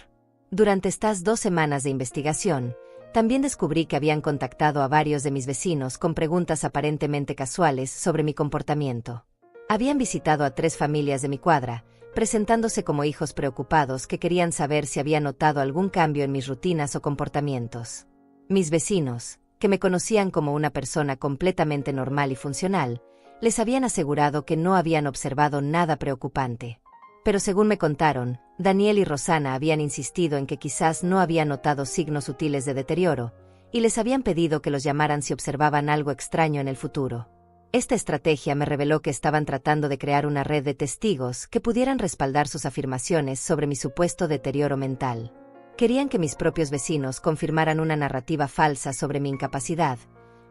[SPEAKER 1] Durante estas 2 semanas de investigación, también descubrí que habían contactado a varios de mis vecinos con preguntas aparentemente casuales sobre mi comportamiento. Habían visitado a 3 familias de mi cuadra, presentándose como hijos preocupados que querían saber si había notado algún cambio en mis rutinas o comportamientos. Mis vecinos, que me conocían como una persona completamente normal y funcional, les habían asegurado que no habían observado nada preocupante. Pero según me contaron, Daniel y Rosana habían insistido en que quizás no habían notado signos sutiles de deterioro, y les habían pedido que los llamaran si observaban algo extraño en el futuro. Esta estrategia me reveló que estaban tratando de crear una red de testigos que pudieran respaldar sus afirmaciones sobre mi supuesto deterioro mental. Querían que mis propios vecinos confirmaran una narrativa falsa sobre mi incapacidad,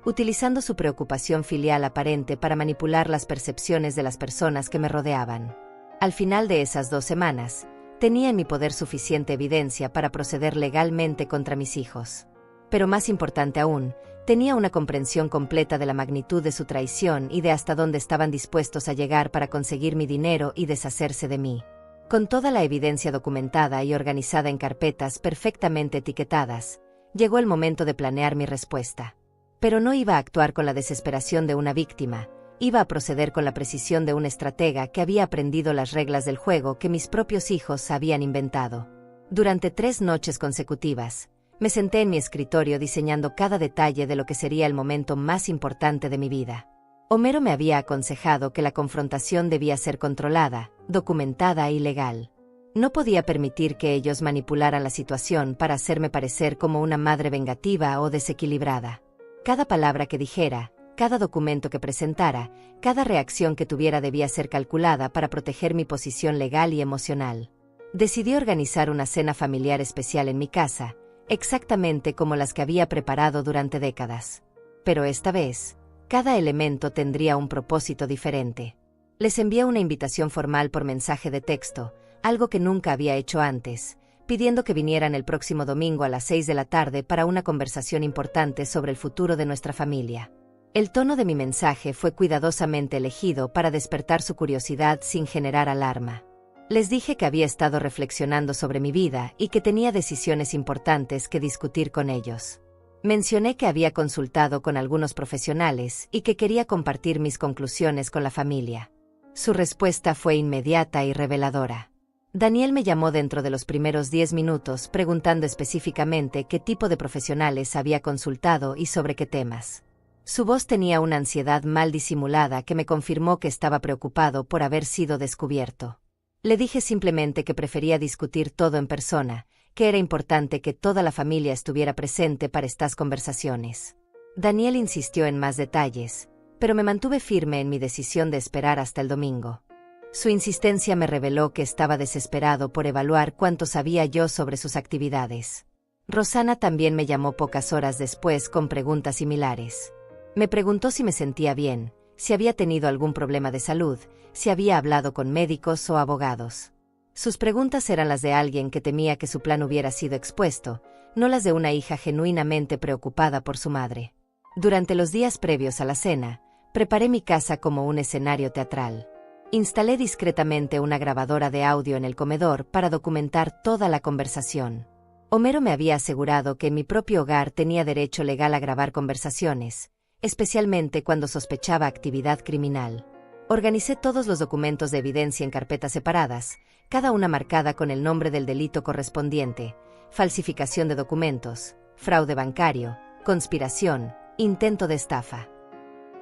[SPEAKER 1] utilizando su preocupación filial aparente para manipular las percepciones de las personas que me rodeaban. Al final de esas 2 semanas, tenía en mi poder suficiente evidencia para proceder legalmente contra mis hijos. Pero más importante aún, tenía una comprensión completa de la magnitud de su traición y de hasta dónde estaban dispuestos a llegar para conseguir mi dinero y deshacerse de mí. Con toda la evidencia documentada y organizada en carpetas perfectamente etiquetadas, llegó el momento de planear mi respuesta. Pero no iba a actuar con la desesperación de una víctima, iba a proceder con la precisión de un estratega que había aprendido las reglas del juego que mis propios hijos habían inventado. Durante 3 noches consecutivas, me senté en mi escritorio diseñando cada detalle de lo que sería el momento más importante de mi vida. Homero me había aconsejado que la confrontación debía ser controlada, documentada y legal. No podía permitir que ellos manipularan la situación para hacerme parecer como una madre vengativa o desequilibrada. Cada palabra que dijera, cada documento que presentara, cada reacción que tuviera debía ser calculada para proteger mi posición legal y emocional. Decidí organizar una cena familiar especial en mi casa, exactamente como las que había preparado durante décadas. Pero esta vez, cada elemento tendría un propósito diferente. Les envié una invitación formal por mensaje de texto, algo que nunca había hecho antes, pidiendo que vinieran el próximo domingo a las 6 de la tarde para una conversación importante sobre el futuro de nuestra familia. El tono de mi mensaje fue cuidadosamente elegido para despertar su curiosidad sin generar alarma. Les dije que había estado reflexionando sobre mi vida y que tenía decisiones importantes que discutir con ellos. Mencioné que había consultado con algunos profesionales y que quería compartir mis conclusiones con la familia. Su respuesta fue inmediata y reveladora. Daniel me llamó dentro de los primeros 10 minutos preguntando específicamente qué tipo de profesionales había consultado y sobre qué temas. Su voz tenía una ansiedad mal disimulada que me confirmó que estaba preocupado por haber sido descubierto. Le dije simplemente que prefería discutir todo en persona, que era importante que toda la familia estuviera presente para estas conversaciones. Daniel insistió en más detalles, pero me mantuve firme en mi decisión de esperar hasta el domingo. Su insistencia me reveló que estaba desesperado por evaluar cuánto sabía yo sobre sus actividades. Rosana también me llamó pocas horas después con preguntas similares. Me preguntó si me sentía bien, si había tenido algún problema de salud, si había hablado con médicos o abogados. Sus preguntas eran las de alguien que temía que su plan hubiera sido expuesto, no las de una hija genuinamente preocupada por su madre. Durante los días previos a la cena, preparé mi casa como un escenario teatral. Instalé discretamente una grabadora de audio en el comedor para documentar toda la conversación. Homero me había asegurado que en mi propio hogar tenía derecho legal a grabar conversaciones, especialmente cuando sospechaba actividad criminal. Organicé todos los documentos de evidencia en carpetas separadas, cada una marcada con el nombre del delito correspondiente: falsificación de documentos, fraude bancario, conspiración, intento de estafa.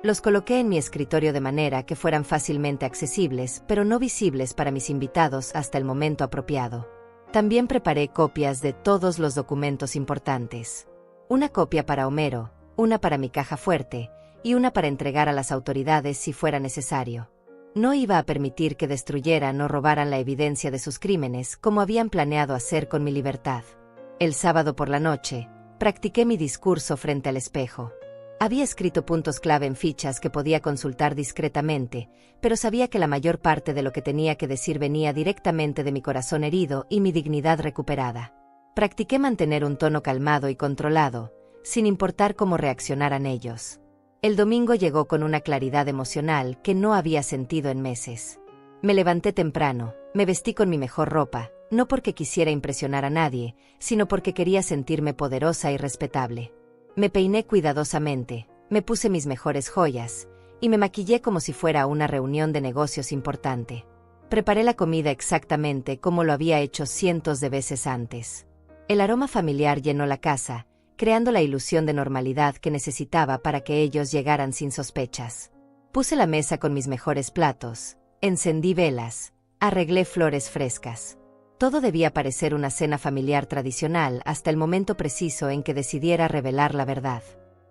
[SPEAKER 1] Los coloqué en mi escritorio de manera que fueran fácilmente accesibles, pero no visibles para mis invitados hasta el momento apropiado. También preparé copias de todos los documentos importantes. Una copia para Homero, una para mi caja fuerte, y una para entregar a las autoridades si fuera necesario. No iba a permitir que destruyeran o robaran la evidencia de sus crímenes como habían planeado hacer con mi libertad. El sábado por la noche, practiqué mi discurso frente al espejo. Había escrito puntos clave en fichas que podía consultar discretamente, pero sabía que la mayor parte de lo que tenía que decir venía directamente de mi corazón herido y mi dignidad recuperada. Practiqué mantener un tono calmado y controlado, sin importar cómo reaccionaran ellos. El domingo llegó con una claridad emocional que no había sentido en meses. Me levanté temprano, me vestí con mi mejor ropa, no porque quisiera impresionar a nadie, sino porque quería sentirme poderosa y respetable. Me peiné cuidadosamente, me puse mis mejores joyas, y me maquillé como si fuera una reunión de negocios importante. Preparé la comida exactamente como lo había hecho cientos de veces antes. El aroma familiar llenó la casa, creando la ilusión de normalidad que necesitaba para que ellos llegaran sin sospechas. Puse la mesa con mis mejores platos, encendí velas, arreglé flores frescas. Todo debía parecer una cena familiar tradicional hasta el momento preciso en que decidiera revelar la verdad.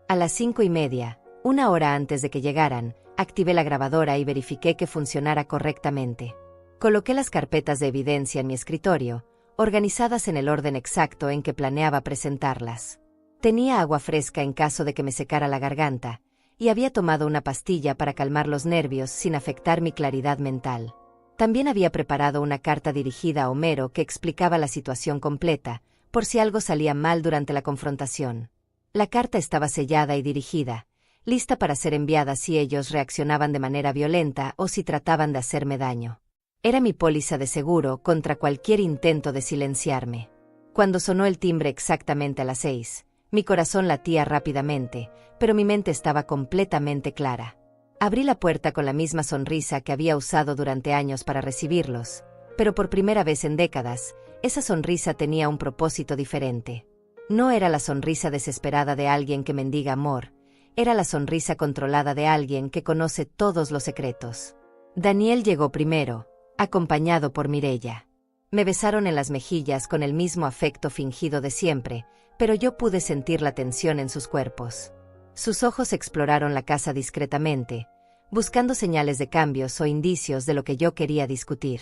[SPEAKER 1] A las 5:30, una hora antes de que llegaran, activé la grabadora y verifiqué que funcionara correctamente. Coloqué las carpetas de evidencia en mi escritorio, organizadas en el orden exacto en que planeaba presentarlas. Tenía agua fresca en caso de que me secara la garganta, y había tomado una pastilla para calmar los nervios sin afectar mi claridad mental. También había preparado una carta dirigida a Homero que explicaba la situación completa, por si algo salía mal durante la confrontación. La carta estaba sellada y dirigida, lista para ser enviada si ellos reaccionaban de manera violenta o si trataban de hacerme daño. Era mi póliza de seguro contra cualquier intento de silenciarme. Cuando sonó el timbre exactamente a las 6, mi corazón latía rápidamente, pero mi mente estaba completamente clara. Abrí la puerta con la misma sonrisa que había usado durante años para recibirlos, pero por primera vez en décadas, esa sonrisa tenía un propósito diferente. No era la sonrisa desesperada de alguien que mendiga amor, era la sonrisa controlada de alguien que conoce todos los secretos. Daniel llegó primero, acompañado por Mireya. Me besaron en las mejillas con el mismo afecto fingido de siempre, pero yo pude sentir la tensión en sus cuerpos. Sus ojos exploraron la casa discretamente, buscando señales de cambios o indicios de lo que yo quería discutir.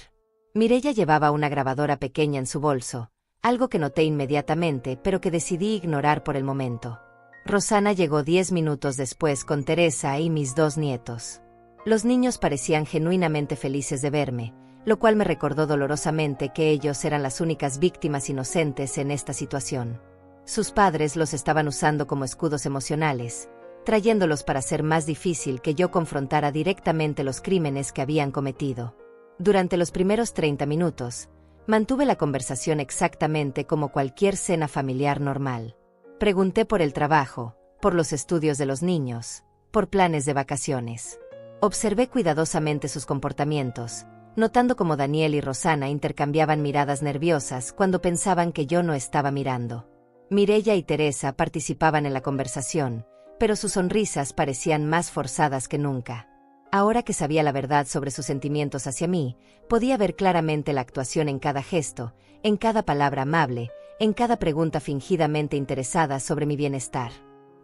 [SPEAKER 1] Mireya llevaba una grabadora pequeña en su bolso, algo que noté inmediatamente pero que decidí ignorar por el momento. Rosana llegó 10 minutos después con Teresa y mis 2 nietos. Los niños parecían genuinamente felices de verme, lo cual me recordó dolorosamente que ellos eran las únicas víctimas inocentes en esta situación. Sus padres los estaban usando como escudos emocionales, trayéndolos para hacer más difícil que yo confrontara directamente los crímenes que habían cometido. Durante los primeros 30 minutos, mantuve la conversación exactamente como cualquier cena familiar normal. Pregunté por el trabajo, por los estudios de los niños, por planes de vacaciones. Observé cuidadosamente sus comportamientos, notando cómo Daniel y Rosana intercambiaban miradas nerviosas cuando pensaban que yo no estaba mirando. Mireya y Teresa participaban en la conversación, pero sus sonrisas parecían más forzadas que nunca. Ahora que sabía la verdad sobre sus sentimientos hacia mí, podía ver claramente la actuación en cada gesto, en cada palabra amable, en cada pregunta fingidamente interesada sobre mi bienestar.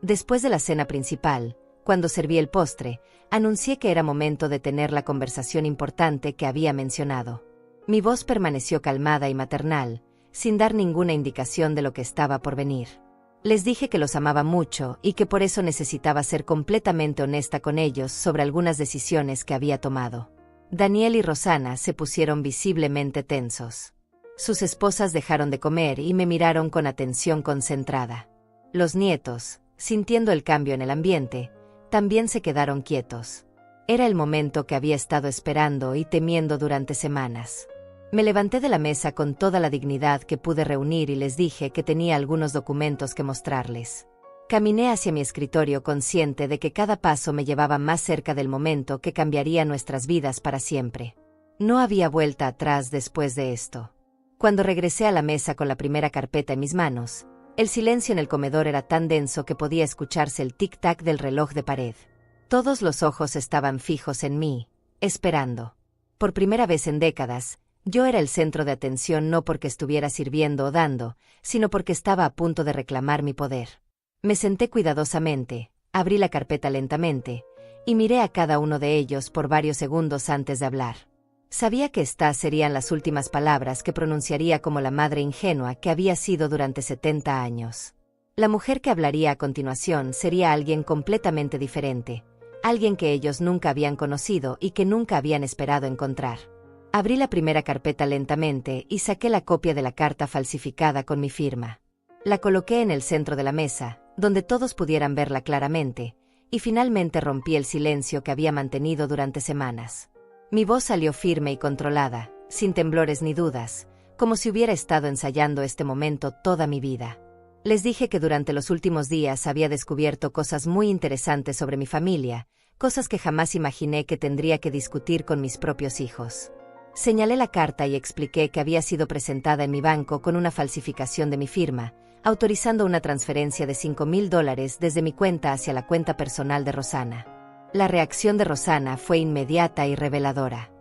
[SPEAKER 1] Después de la cena principal, cuando serví el postre, anuncié que era momento de tener la conversación importante que había mencionado. Mi voz permaneció calmada y maternal, sin dar ninguna indicación de lo que estaba por venir. Les dije que los amaba mucho y que por eso necesitaba ser completamente honesta con ellos sobre algunas decisiones que había tomado. Daniel y Rosana se pusieron visiblemente tensos. Sus esposas dejaron de comer y me miraron con atención concentrada. Los nietos, sintiendo el cambio en el ambiente, también se quedaron quietos. Era el momento que había estado esperando y temiendo durante semanas. Me levanté de la mesa con toda la dignidad que pude reunir y les dije que tenía algunos documentos que mostrarles. Caminé hacia mi escritorio consciente de que cada paso me llevaba más cerca del momento que cambiaría nuestras vidas para siempre. No había vuelta atrás después de esto. Cuando regresé a la mesa con la primera carpeta en mis manos, el silencio en el comedor era tan denso que podía escucharse el tic-tac del reloj de pared. Todos los ojos estaban fijos en mí, esperando. Por primera vez en décadas, yo era el centro de atención no porque estuviera sirviendo o dando, sino porque estaba a punto de reclamar mi poder. Me senté cuidadosamente, abrí la carpeta lentamente, y miré a cada uno de ellos por varios segundos antes de hablar. Sabía que estas serían las últimas palabras que pronunciaría como la madre ingenua que había sido durante 70 años. La mujer que hablaría a continuación sería alguien completamente diferente, alguien que ellos nunca habían conocido y que nunca habían esperado encontrar. Abrí la primera carpeta lentamente y saqué la copia de la carta falsificada con mi firma. La coloqué en el centro de la mesa, donde todos pudieran verla claramente, y finalmente rompí el silencio que había mantenido durante semanas. Mi voz salió firme y controlada, sin temblores ni dudas, como si hubiera estado ensayando este momento toda mi vida. Les dije que durante los últimos días había descubierto cosas muy interesantes sobre mi familia, cosas que jamás imaginé que tendría que discutir con mis propios hijos. Señalé la carta y expliqué que había sido presentada en mi banco con una falsificación de mi firma, autorizando una transferencia de $5,000 desde mi cuenta hacia la cuenta personal de Rosanna. La reacción de Rosanna fue inmediata y reveladora.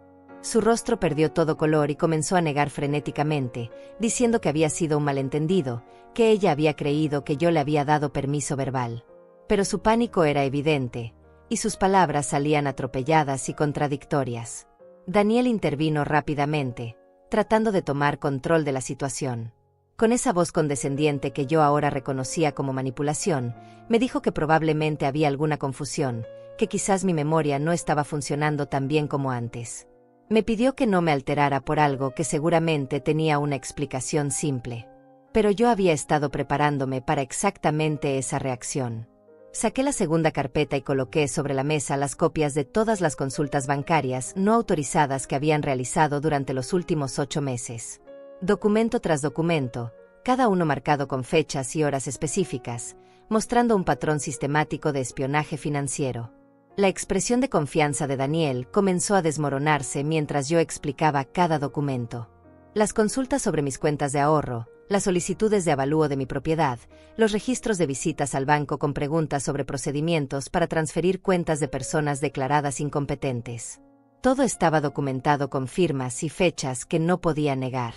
[SPEAKER 1] Su rostro perdió todo color y comenzó a negar frenéticamente, diciendo que había sido un malentendido, que ella había creído que yo le había dado permiso verbal. Pero su pánico era evidente, y sus palabras salían atropelladas y contradictorias. Daniel intervino rápidamente, tratando de tomar control de la situación. Con esa voz condescendiente que yo ahora reconocía como manipulación, me dijo que probablemente había alguna confusión, que quizás mi memoria no estaba funcionando tan bien como antes. Me pidió que no me alterara por algo que seguramente tenía una explicación simple. Pero yo había estado preparándome para exactamente esa reacción. Saqué la segunda carpeta y coloqué sobre la mesa las copias de todas las consultas bancarias no autorizadas que habían realizado durante los últimos 8 meses. Documento tras documento, cada uno marcado con fechas y horas específicas, mostrando un patrón sistemático de espionaje financiero. La expresión de confianza de Daniel comenzó a desmoronarse mientras yo explicaba cada documento. Las consultas sobre mis cuentas de ahorro, las solicitudes de avalúo de mi propiedad, los registros de visitas al banco con preguntas sobre procedimientos para transferir cuentas de personas declaradas incompetentes. Todo estaba documentado con firmas y fechas que no podía negar.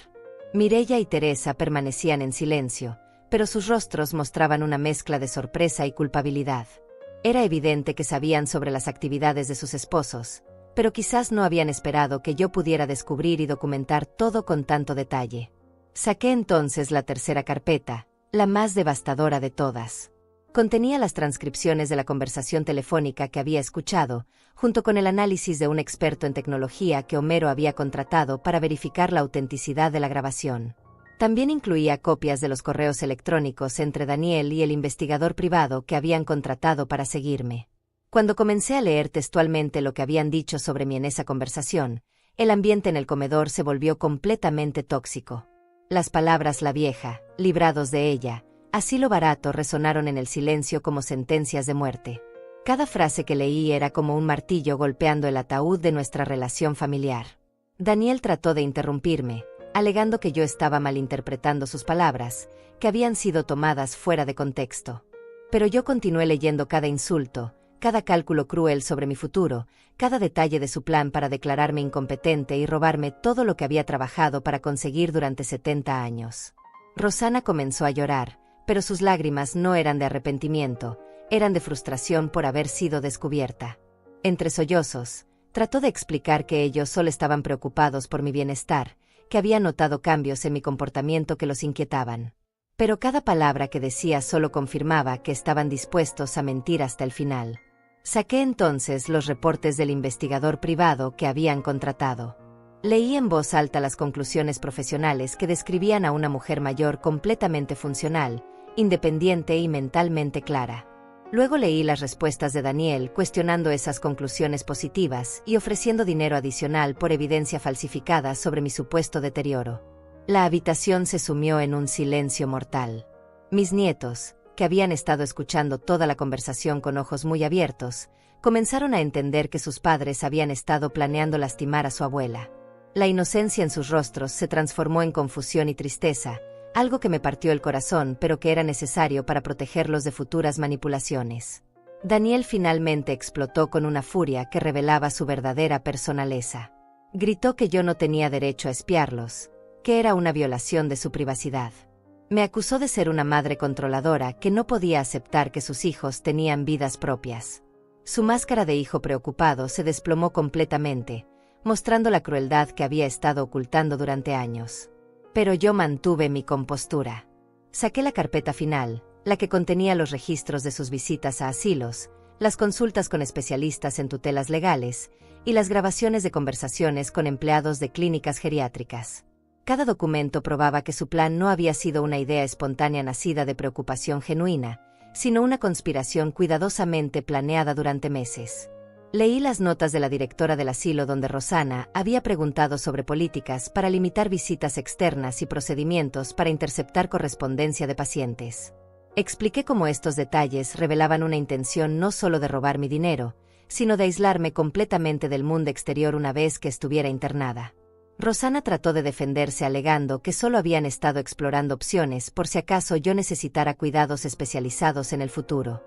[SPEAKER 1] Mireya y Teresa permanecían en silencio, pero sus rostros mostraban una mezcla de sorpresa y culpabilidad. Era evidente que sabían sobre las actividades de sus esposos, pero quizás no habían esperado que yo pudiera descubrir y documentar todo con tanto detalle. Saqué entonces la tercera carpeta, la más devastadora de todas. Contenía las transcripciones de la conversación telefónica que había escuchado, junto con el análisis de un experto en tecnología que Homero había contratado para verificar la autenticidad de la grabación. También incluía copias de los correos electrónicos entre Daniel y el investigador privado que habían contratado para seguirme. Cuando comencé a leer textualmente lo que habían dicho sobre mí en esa conversación, el ambiente en el comedor se volvió completamente tóxico. Las palabras "la vieja", "librados de ella", "así lo barato" resonaron en el silencio como sentencias de muerte. Cada frase que leí era como un martillo golpeando el ataúd de nuestra relación familiar. Daniel trató de interrumpirme, alegando que yo estaba malinterpretando sus palabras, que habían sido tomadas fuera de contexto. Pero yo continué leyendo cada insulto, cada cálculo cruel sobre mi futuro, cada detalle de su plan para declararme incompetente y robarme todo lo que había trabajado para conseguir durante 70 años. Rosanna comenzó a llorar, pero sus lágrimas no eran de arrepentimiento, eran de frustración por haber sido descubierta. Entre sollozos, trató de explicar que ellos solo estaban preocupados por mi bienestar, que había notado cambios en mi comportamiento que los inquietaban. Pero cada palabra que decía solo confirmaba que estaban dispuestos a mentir hasta el final. Saqué entonces los reportes del investigador privado que habían contratado. Leí en voz alta las conclusiones profesionales que describían a una mujer mayor completamente funcional, independiente y mentalmente clara. Luego leí las respuestas de Daniel cuestionando esas conclusiones positivas y ofreciendo dinero adicional por evidencia falsificada sobre mi supuesto deterioro. La habitación se sumió en un silencio mortal. Mis nietos, que habían estado escuchando toda la conversación con ojos muy abiertos, comenzaron a entender que sus padres habían estado planeando lastimar a su abuela. La inocencia en sus rostros se transformó en confusión y tristeza, algo que me partió el corazón pero que era necesario para protegerlos de futuras manipulaciones. Daniel finalmente explotó con una furia que revelaba su verdadera personaleza. Gritó que yo no tenía derecho a espiarlos, que era una violación de su privacidad. Me acusó de ser una madre controladora que no podía aceptar que sus hijos tenían vidas propias. Su máscara de hijo preocupado se desplomó completamente, mostrando la crueldad que había estado ocultando durante años. Pero yo mantuve mi compostura. Saqué la carpeta final, la que contenía los registros de sus visitas a asilos, las consultas con especialistas en tutelas legales y las grabaciones de conversaciones con empleados de clínicas geriátricas. Cada documento probaba que su plan no había sido una idea espontánea nacida de preocupación genuina, sino una conspiración cuidadosamente planeada durante meses. Leí las notas de la directora del asilo donde Rosana había preguntado sobre políticas para limitar visitas externas y procedimientos para interceptar correspondencia de pacientes. Expliqué cómo estos detalles revelaban una intención no solo de robar mi dinero, sino de aislarme completamente del mundo exterior una vez que estuviera internada. Rosana trató de defenderse alegando que solo habían estado explorando opciones por si acaso yo necesitara cuidados especializados en el futuro.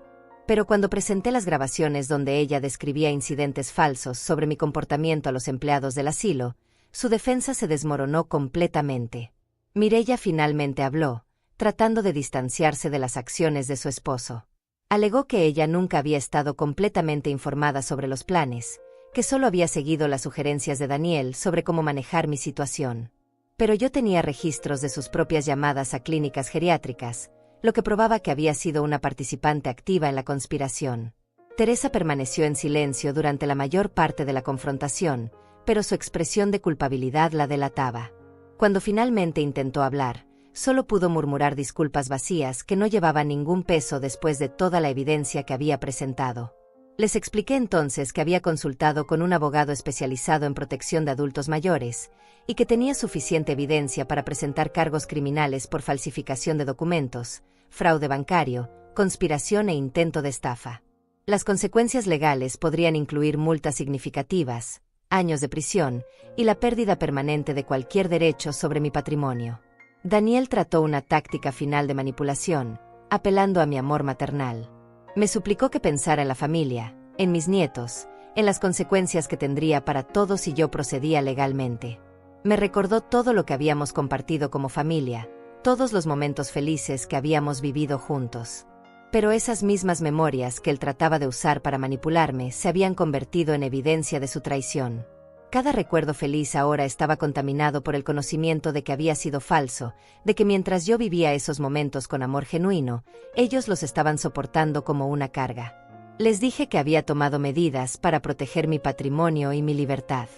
[SPEAKER 1] Pero cuando presenté las grabaciones donde ella describía incidentes falsos sobre mi comportamiento a los empleados del asilo, su defensa se desmoronó completamente. Mireya finalmente habló, tratando de distanciarse de las acciones de su esposo. Alegó que ella nunca había estado completamente informada sobre los planes, que solo había seguido las sugerencias de Daniel sobre cómo manejar mi situación. Pero yo tenía registros de sus propias llamadas a clínicas geriátricas, lo que probaba que había sido una participante activa en la conspiración. Teresa permaneció en silencio durante la mayor parte de la confrontación, pero su expresión de culpabilidad la delataba. Cuando finalmente intentó hablar, solo pudo murmurar disculpas vacías que no llevaban ningún peso después de toda la evidencia que había presentado. Les expliqué entonces que había consultado con un abogado especializado en protección de adultos mayores y que tenía suficiente evidencia para presentar cargos criminales por falsificación de documentos, fraude bancario, conspiración e intento de estafa. Las consecuencias legales podrían incluir multas significativas, años de prisión y la pérdida permanente de cualquier derecho sobre mi patrimonio. Daniel trató una táctica final de manipulación, apelando a mi amor maternal. Me suplicó que pensara en la familia, en mis nietos, en las consecuencias que tendría para todos si yo procedía legalmente. Me recordó todo lo que habíamos compartido como familia, todos los momentos felices que habíamos vivido juntos. Pero esas mismas memorias que él trataba de usar para manipularme se habían convertido en evidencia de su traición. Cada recuerdo feliz ahora estaba contaminado por el conocimiento de que había sido falso, de que mientras yo vivía esos momentos con amor genuino, ellos los estaban soportando como una carga. Les dije que había tomado medidas para proteger mi patrimonio y mi libertad.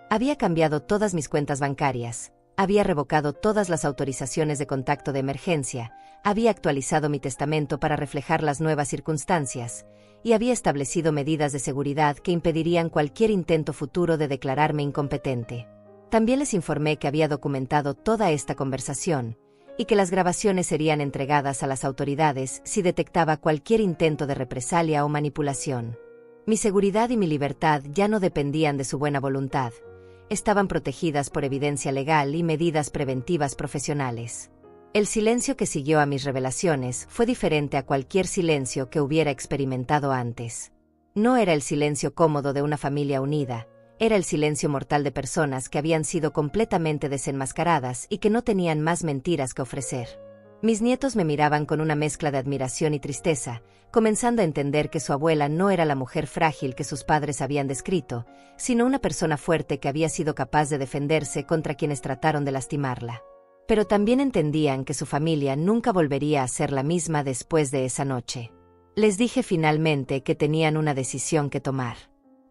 [SPEAKER 1] Había cambiado todas mis cuentas bancarias, había revocado todas las autorizaciones de contacto de emergencia, había actualizado mi testamento para reflejar las nuevas circunstancias, y había establecido medidas de seguridad que impedirían cualquier intento futuro de declararme incompetente. También les informé que había documentado toda esta conversación, y que las grabaciones serían entregadas a las autoridades si detectaba cualquier intento de represalia o manipulación. Mi seguridad y mi libertad ya no dependían de su buena voluntad, estaban protegidas por evidencia legal y medidas preventivas profesionales. El silencio que siguió a mis revelaciones fue diferente a cualquier silencio que hubiera experimentado antes. No era el silencio cómodo de una familia unida, era el silencio mortal de personas que habían sido completamente desenmascaradas y que no tenían más mentiras que ofrecer. Mis nietos me miraban con una mezcla de admiración y tristeza, comenzando a entender que su abuela no era la mujer frágil que sus padres habían descrito, sino una persona fuerte que había sido capaz de defenderse contra quienes trataron de lastimarla. Pero también entendían que su familia nunca volvería a ser la misma después de esa noche. Les dije finalmente que tenían una decisión que tomar.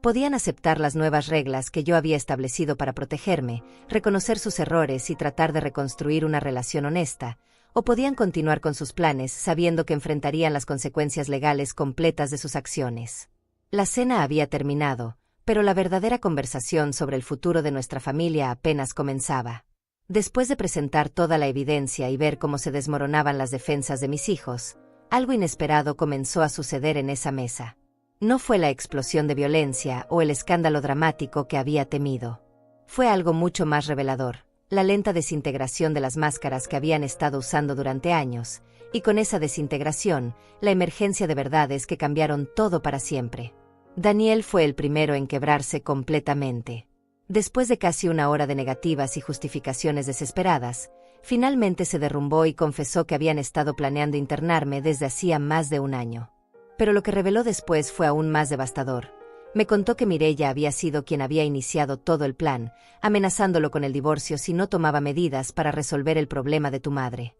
[SPEAKER 1] Podían aceptar las nuevas reglas que yo había establecido para protegerme, reconocer sus errores y tratar de reconstruir una relación honesta, o podían continuar con sus planes sabiendo que enfrentarían las consecuencias legales completas de sus acciones. La cena había terminado, pero la verdadera conversación sobre el futuro de nuestra familia apenas comenzaba. Después de presentar toda la evidencia y ver cómo se desmoronaban las defensas de mis hijos, algo inesperado comenzó a suceder en esa mesa. No fue la explosión de violencia o el escándalo dramático que había temido. Fue algo mucho más revelador, la lenta desintegración de las máscaras que habían estado usando durante años, y con esa desintegración, la emergencia de verdades que cambiaron todo para siempre. Daniel fue el primero en quebrarse completamente. Después de casi una hora de negativas y justificaciones desesperadas, finalmente se derrumbó y confesó que habían estado planeando internarme desde hacía más de un año. Pero lo que reveló después fue aún más devastador. Me contó que Mireya había sido quien había iniciado todo el plan, amenazándolo con el divorcio si no tomaba medidas para resolver el problema de tu madre.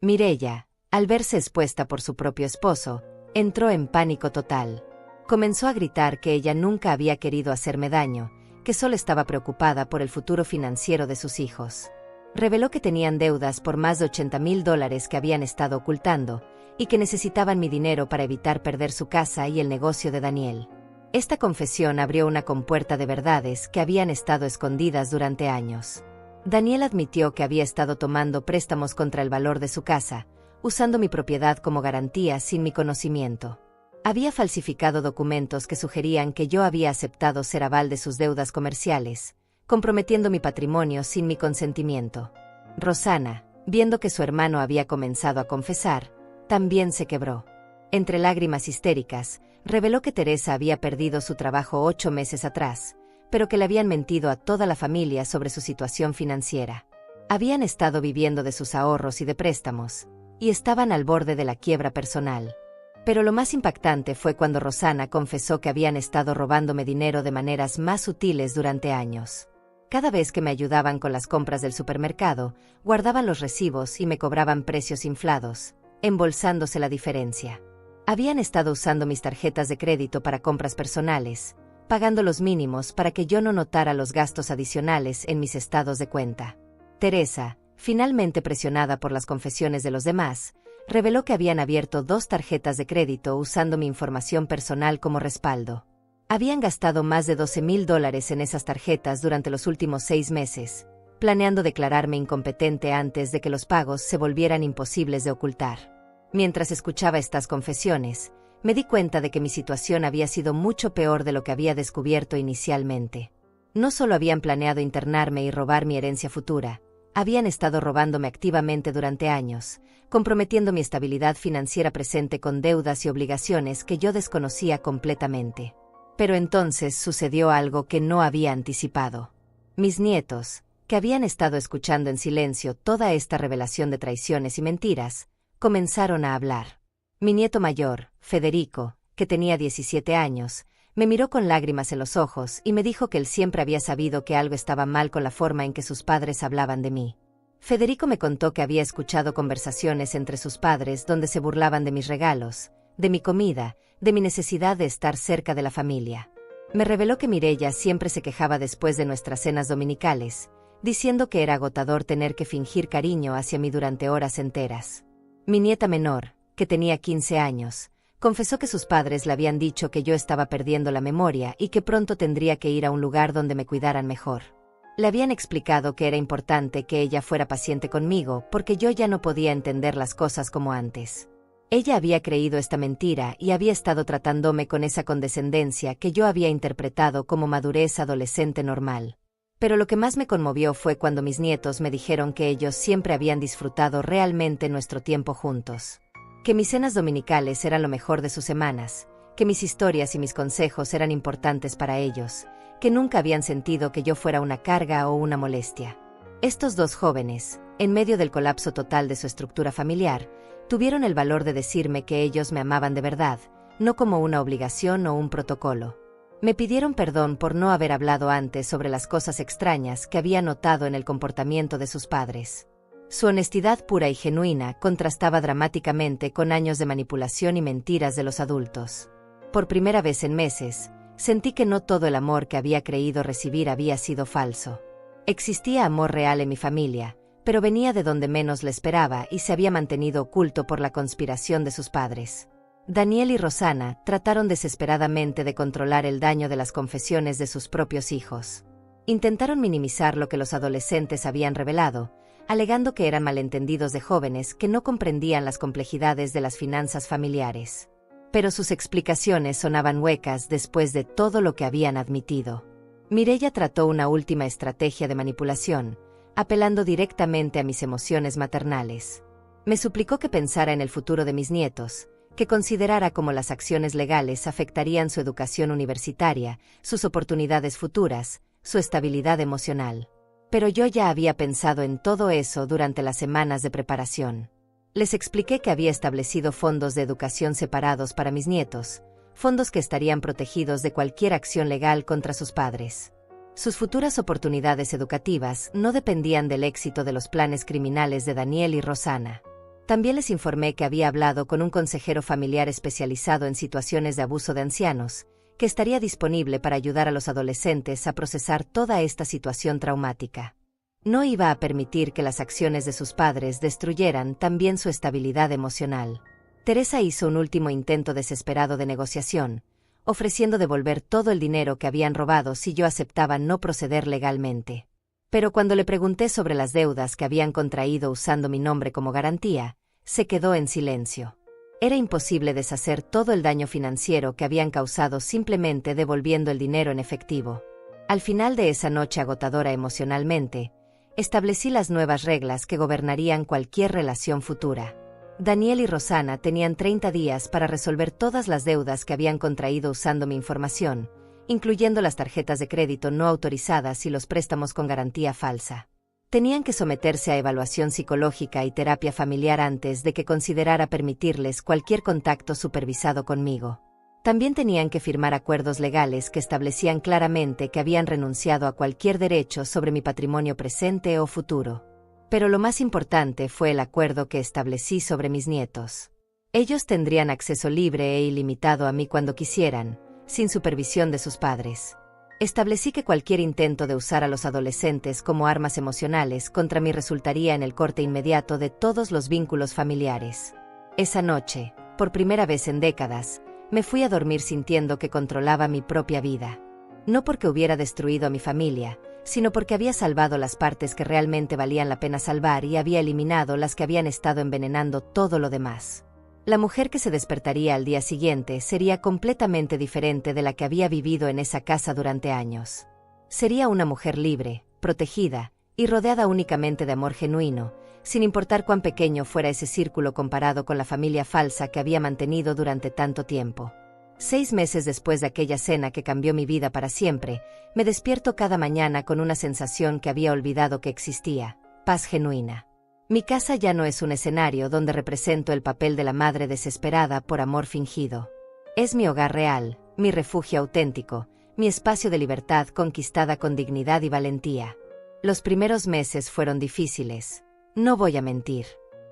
[SPEAKER 1] Mireya, al verse expuesta por su propio esposo, entró en pánico total. Comenzó a gritar que ella nunca había querido hacerme daño, que solo estaba preocupada por el futuro financiero de sus hijos. Reveló que tenían deudas por más de $80,000 que habían estado ocultando, y que necesitaban mi dinero para evitar perder su casa y el negocio de Daniel. Esta confesión abrió una compuerta de verdades que habían estado escondidas durante años. Daniel admitió que había estado tomando préstamos contra el valor de su casa, usando mi propiedad como garantía sin mi conocimiento. Había falsificado documentos que sugerían que yo había aceptado ser aval de sus deudas comerciales, comprometiendo mi patrimonio sin mi consentimiento. Rosana, viendo que su hermano había comenzado a confesar, también se quebró. Entre lágrimas histéricas, reveló que Teresa había perdido su trabajo 8 meses atrás, pero que le habían mentido a toda la familia sobre su situación financiera. Habían estado viviendo de sus ahorros y de préstamos, y estaban al borde de la quiebra personal. Pero lo más impactante fue cuando Rosana confesó que habían estado robándome dinero de maneras más sutiles durante años. Cada vez que me ayudaban con las compras del supermercado, guardaban los recibos y me cobraban precios inflados, embolsándose la diferencia. Habían estado usando mis tarjetas de crédito para compras personales, pagando los mínimos para que yo no notara los gastos adicionales en mis estados de cuenta. Teresa, finalmente presionada por las confesiones de los demás, reveló que habían abierto 2 tarjetas de crédito usando mi información personal como respaldo. Habían gastado más de $12,000 en esas tarjetas durante los últimos 6 meses, planeando declararme incompetente antes de que los pagos se volvieran imposibles de ocultar. Mientras escuchaba estas confesiones, me di cuenta de que mi situación había sido mucho peor de lo que había descubierto inicialmente. No solo habían planeado internarme y robar mi herencia futura, habían estado robándome activamente durante años, comprometiendo mi estabilidad financiera presente con deudas y obligaciones que yo desconocía completamente. Pero entonces sucedió algo que no había anticipado. Mis nietos, que habían estado escuchando en silencio toda esta revelación de traiciones y mentiras, comenzaron a hablar. Mi nieto mayor, Federico, que tenía 17 años, me miró con lágrimas en los ojos y me dijo que él siempre había sabido que algo estaba mal con la forma en que sus padres hablaban de mí. Federico me contó que había escuchado conversaciones entre sus padres donde se burlaban de mis regalos, de mi comida, de mi necesidad de estar cerca de la familia. Me reveló que Mireya siempre se quejaba después de nuestras cenas dominicales, diciendo que era agotador tener que fingir cariño hacia mí durante horas enteras. Mi nieta menor, que tenía 15 años, confesó que sus padres le habían dicho que yo estaba perdiendo la memoria y que pronto tendría que ir a un lugar donde me cuidaran mejor. Le habían explicado que era importante que ella fuera paciente conmigo porque yo ya no podía entender las cosas como antes. Ella había creído esta mentira y había estado tratándome con esa condescendencia que yo había interpretado como madurez adolescente normal. Pero lo que más me conmovió fue cuando mis nietos me dijeron que ellos siempre habían disfrutado realmente nuestro tiempo juntos. Que mis cenas dominicales eran lo mejor de sus semanas, que mis historias y mis consejos eran importantes para ellos, que nunca habían sentido que yo fuera una carga o una molestia. Estos 2 jóvenes, en medio del colapso total de su estructura familiar, tuvieron el valor de decirme que ellos me amaban de verdad, no como una obligación o un protocolo. Me pidieron perdón por no haber hablado antes sobre las cosas extrañas que había notado en el comportamiento de sus padres. Su honestidad pura y genuina contrastaba dramáticamente con años de manipulación y mentiras de los adultos. Por primera vez en meses, sentí que no todo el amor que había creído recibir había sido falso. Existía amor real en mi familia, pero venía de donde menos le esperaba y se había mantenido oculto por la conspiración de sus padres. Daniel y Rosana trataron desesperadamente de controlar el daño de las confesiones de sus propios hijos. Intentaron minimizar lo que los adolescentes habían revelado, alegando que eran malentendidos de jóvenes que no comprendían las complejidades de las finanzas familiares. Pero sus explicaciones sonaban huecas después de todo lo que habían admitido. Mireya trató una última estrategia de manipulación, apelando directamente a mis emociones maternales. Me suplicó que pensara en el futuro de mis nietos, que considerara cómo las acciones legales afectarían su educación universitaria, sus oportunidades futuras, su estabilidad emocional. Pero yo ya había pensado en todo eso durante las semanas de preparación. Les expliqué que había establecido fondos de educación separados para mis nietos, fondos que estarían protegidos de cualquier acción legal contra sus padres. Sus futuras oportunidades educativas no dependían del éxito de los planes criminales de Daniel y Rosana. También les informé que había hablado con un consejero familiar especializado en situaciones de abuso de ancianos, que estaría disponible para ayudar a los adolescentes a procesar toda esta situación traumática. No iba a permitir que las acciones de sus padres destruyeran también su estabilidad emocional. Teresa hizo un último intento desesperado de negociación, ofreciendo devolver todo el dinero que habían robado si yo aceptaba no proceder legalmente. Pero cuando le pregunté sobre las deudas que habían contraído usando mi nombre como garantía, se quedó en silencio. Era imposible deshacer todo el daño financiero que habían causado simplemente devolviendo el dinero en efectivo. Al final de esa noche agotadora emocionalmente, establecí las nuevas reglas que gobernarían cualquier relación futura. Daniel y Rosana tenían 30 días para resolver todas las deudas que habían contraído usando mi información, incluyendo las tarjetas de crédito no autorizadas y los préstamos con garantía falsa. Tenían que someterse a evaluación psicológica y terapia familiar antes de que considerara permitirles cualquier contacto supervisado conmigo. También tenían que firmar acuerdos legales que establecían claramente que habían renunciado a cualquier derecho sobre mi patrimonio presente o futuro. Pero lo más importante fue el acuerdo que establecí sobre mis nietos. Ellos tendrían acceso libre e ilimitado a mí cuando quisieran, sin supervisión de sus padres. Establecí que cualquier intento de usar a los adolescentes como armas emocionales contra mí resultaría en el corte inmediato de todos los vínculos familiares. Esa noche, por primera vez en décadas, me fui a dormir sintiendo que controlaba mi propia vida. No porque hubiera destruido a mi familia, sino porque había salvado las partes que realmente valían la pena salvar y había eliminado las que habían estado envenenando todo lo demás. La mujer que se despertaría al día siguiente sería completamente diferente de la que había vivido en esa casa durante años. Sería una mujer libre, protegida, y rodeada únicamente de amor genuino, sin importar cuán pequeño fuera ese círculo comparado con la familia falsa que había mantenido durante tanto tiempo. 6 meses después de aquella cena que cambió mi vida para siempre, me despierto cada mañana con una sensación que había olvidado que existía: paz genuina. Mi casa ya no es un escenario donde represento el papel de la madre desesperada por amor fingido. Es mi hogar real, mi refugio auténtico, mi espacio de libertad conquistada con dignidad y valentía. Los primeros meses fueron difíciles. No voy a mentir.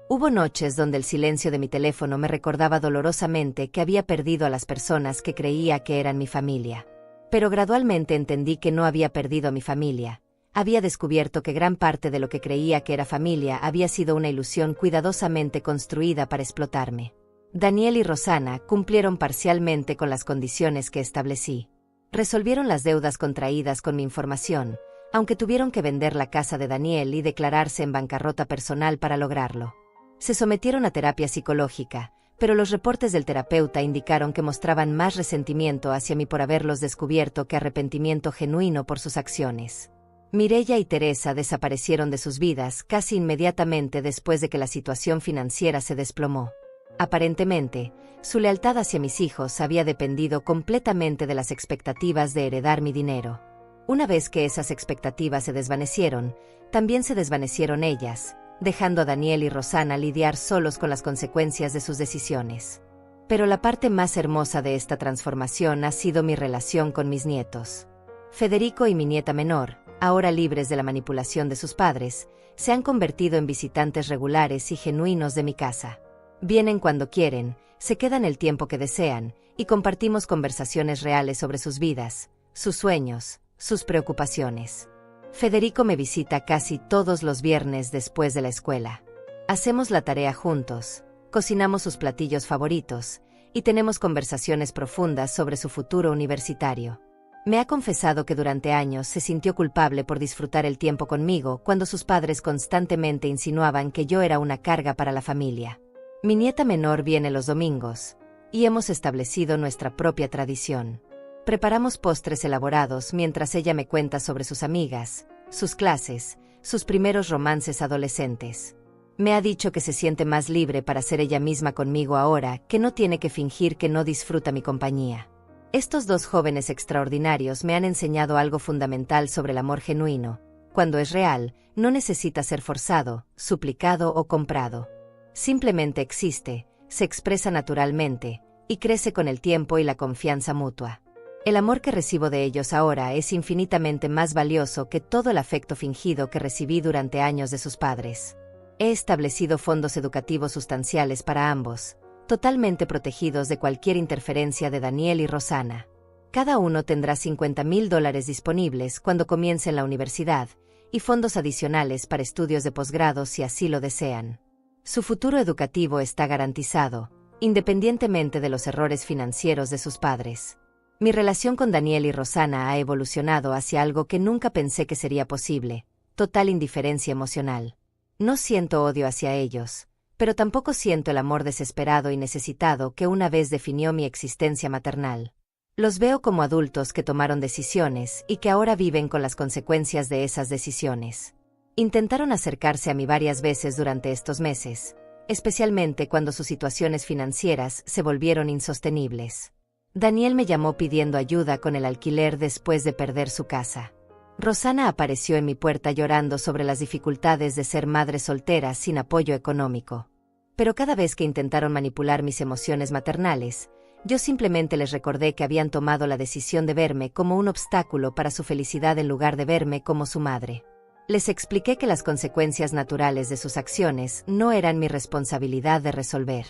[SPEAKER 1] Hubo noches donde el silencio de mi teléfono me recordaba dolorosamente que había perdido a las personas que creía que eran mi familia. Pero gradualmente entendí que no había perdido a mi familia. Había descubierto que gran parte de lo que creía que era familia había sido una ilusión cuidadosamente construida para explotarme. Daniel y Rosana cumplieron parcialmente con las condiciones que establecí. Resolvieron las deudas contraídas con mi información, aunque tuvieron que vender la casa de Daniel y declararse en bancarrota personal para lograrlo. Se sometieron a terapia psicológica, pero los reportes del terapeuta indicaron que mostraban más resentimiento hacia mí por haberlos descubierto que arrepentimiento genuino por sus acciones. Mireya y Teresa desaparecieron de sus vidas casi inmediatamente después de que la situación financiera se desplomó. Aparentemente, su lealtad hacia mis hijos había dependido completamente de las expectativas de heredar mi dinero. Una vez que esas expectativas se desvanecieron, también se desvanecieron ellas, dejando a Daniel y Rosana lidiar solos con las consecuencias de sus decisiones. Pero la parte más hermosa de esta transformación ha sido mi relación con mis nietos. Federico y mi nieta menor, ahora libres de la manipulación de sus padres, se han convertido en visitantes regulares y genuinos de mi casa. Vienen cuando quieren, se quedan el tiempo que desean, y compartimos conversaciones reales sobre sus vidas, sus sueños, sus preocupaciones. Federico me visita casi todos los viernes después de la escuela. Hacemos la tarea juntos, cocinamos sus platillos favoritos y tenemos conversaciones profundas sobre su futuro universitario. Me ha confesado que durante años se sintió culpable por disfrutar el tiempo conmigo cuando sus padres constantemente insinuaban que yo era una carga para la familia. Mi nieta menor viene los domingos, y hemos establecido nuestra propia tradición. Preparamos postres elaborados mientras ella me cuenta sobre sus amigas, sus clases, sus primeros romances adolescentes. Me ha dicho que se siente más libre para ser ella misma conmigo ahora, que no tiene que fingir que no disfruta mi compañía. Estos dos jóvenes extraordinarios me han enseñado algo fundamental sobre el amor genuino. Cuando es real, no necesita ser forzado, suplicado o comprado. Simplemente existe, se expresa naturalmente, y crece con el tiempo y la confianza mutua. El amor que recibo de ellos ahora es infinitamente más valioso que todo el afecto fingido que recibí durante años de sus padres. He establecido fondos educativos sustanciales para ambos, totalmente protegidos de cualquier interferencia de Daniel y Rosana. Cada uno tendrá $50,000 disponibles cuando comiencen la universidad, y fondos adicionales para estudios de posgrado si así lo desean. Su futuro educativo está garantizado, independientemente de los errores financieros de sus padres. Mi relación con Daniel y Rosana ha evolucionado hacia algo que nunca pensé que sería posible: total indiferencia emocional. No siento odio hacia ellos, pero tampoco siento el amor desesperado y necesitado que una vez definió mi existencia maternal. Los veo como adultos que tomaron decisiones y que ahora viven con las consecuencias de esas decisiones. Intentaron acercarse a mí varias veces durante estos meses, especialmente cuando sus situaciones financieras se volvieron insostenibles. Daniel me llamó pidiendo ayuda con el alquiler después de perder su casa. Rosana apareció en mi puerta llorando sobre las dificultades de ser madre soltera sin apoyo económico. Pero cada vez que intentaron manipular mis emociones maternales, yo simplemente les recordé que habían tomado la decisión de verme como un obstáculo para su felicidad en lugar de verme como su madre. Les expliqué que las consecuencias naturales de sus acciones no eran mi responsabilidad de resolver.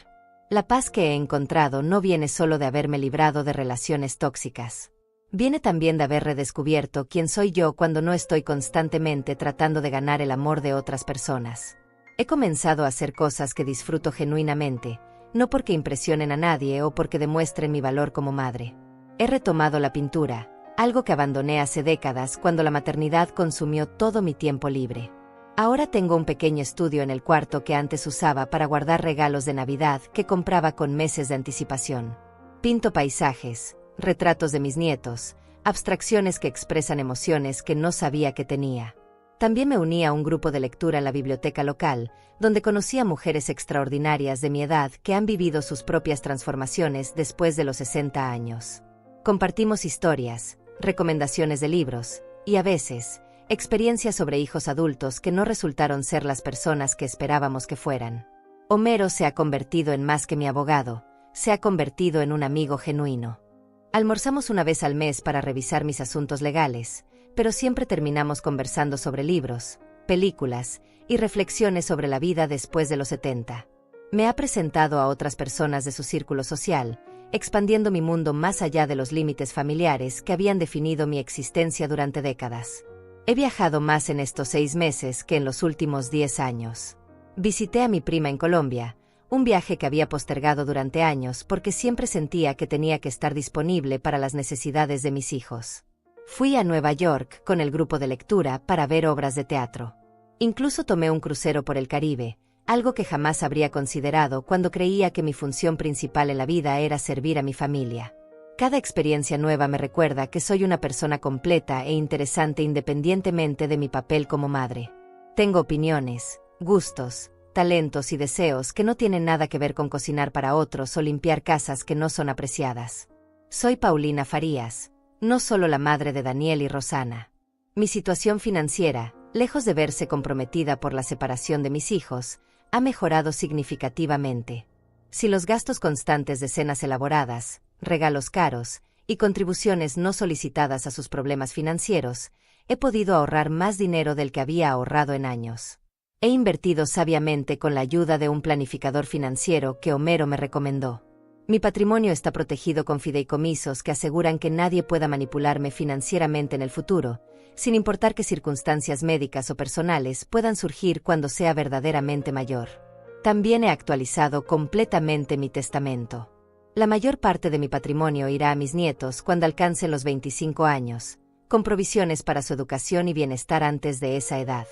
[SPEAKER 1] La paz que he encontrado no viene solo de haberme librado de relaciones tóxicas. Viene también de haber redescubierto quién soy yo cuando no estoy constantemente tratando de ganar el amor de otras personas. He comenzado a hacer cosas que disfruto genuinamente, no porque impresionen a nadie o porque demuestren mi valor como madre. He retomado la pintura, algo que abandoné hace décadas cuando la maternidad consumió todo mi tiempo libre. Ahora tengo un pequeño estudio en el cuarto que antes usaba para guardar regalos de Navidad que compraba con meses de anticipación. Pinto paisajes, retratos de mis nietos, abstracciones que expresan emociones que no sabía que tenía. También me uní a un grupo de lectura en la biblioteca local, donde conocí a mujeres extraordinarias de mi edad que han vivido sus propias transformaciones después de los 60 años. Compartimos historias, recomendaciones de libros, y a veces, experiencias sobre hijos adultos que no resultaron ser las personas que esperábamos que fueran. Homero se ha convertido en más que mi abogado, se ha convertido en un amigo genuino. Almorzamos una vez al mes para revisar mis asuntos legales, pero siempre terminamos conversando sobre libros, películas y reflexiones sobre la vida después de los 70. Me ha presentado a otras personas de su círculo social, expandiendo mi mundo más allá de los límites familiares que habían definido mi existencia durante décadas. He viajado más en estos 6 meses que en los últimos 10 años. Visité a mi prima en Colombia, un viaje que había postergado durante años porque siempre sentía que tenía que estar disponible para las necesidades de mis hijos. Fui a Nueva York con el grupo de lectura para ver obras de teatro. Incluso tomé un crucero por el Caribe, algo que jamás habría considerado cuando creía que mi función principal en la vida era servir a mi familia. Cada experiencia nueva me recuerda que soy una persona completa e interesante independientemente de mi papel como madre. Tengo opiniones, gustos, talentos y deseos que no tienen nada que ver con cocinar para otros o limpiar casas que no son apreciadas. Soy Paulina Farías, no solo la madre de Daniel y Rosana. Mi situación financiera, lejos de verse comprometida por la separación de mis hijos, ha mejorado significativamente. Si los gastos constantes de cenas elaboradas, regalos caros y contribuciones no solicitadas a sus problemas financieros, he podido ahorrar más dinero del que había ahorrado en años. He invertido sabiamente con la ayuda de un planificador financiero que Homero me recomendó. Mi patrimonio está protegido con fideicomisos que aseguran que nadie pueda manipularme financieramente en el futuro, sin importar qué circunstancias médicas o personales puedan surgir cuando sea verdaderamente mayor. También he actualizado completamente mi testamento. La mayor parte de mi patrimonio irá a mis nietos cuando alcancen los 25 años, con provisiones para su educación y bienestar antes de esa edad.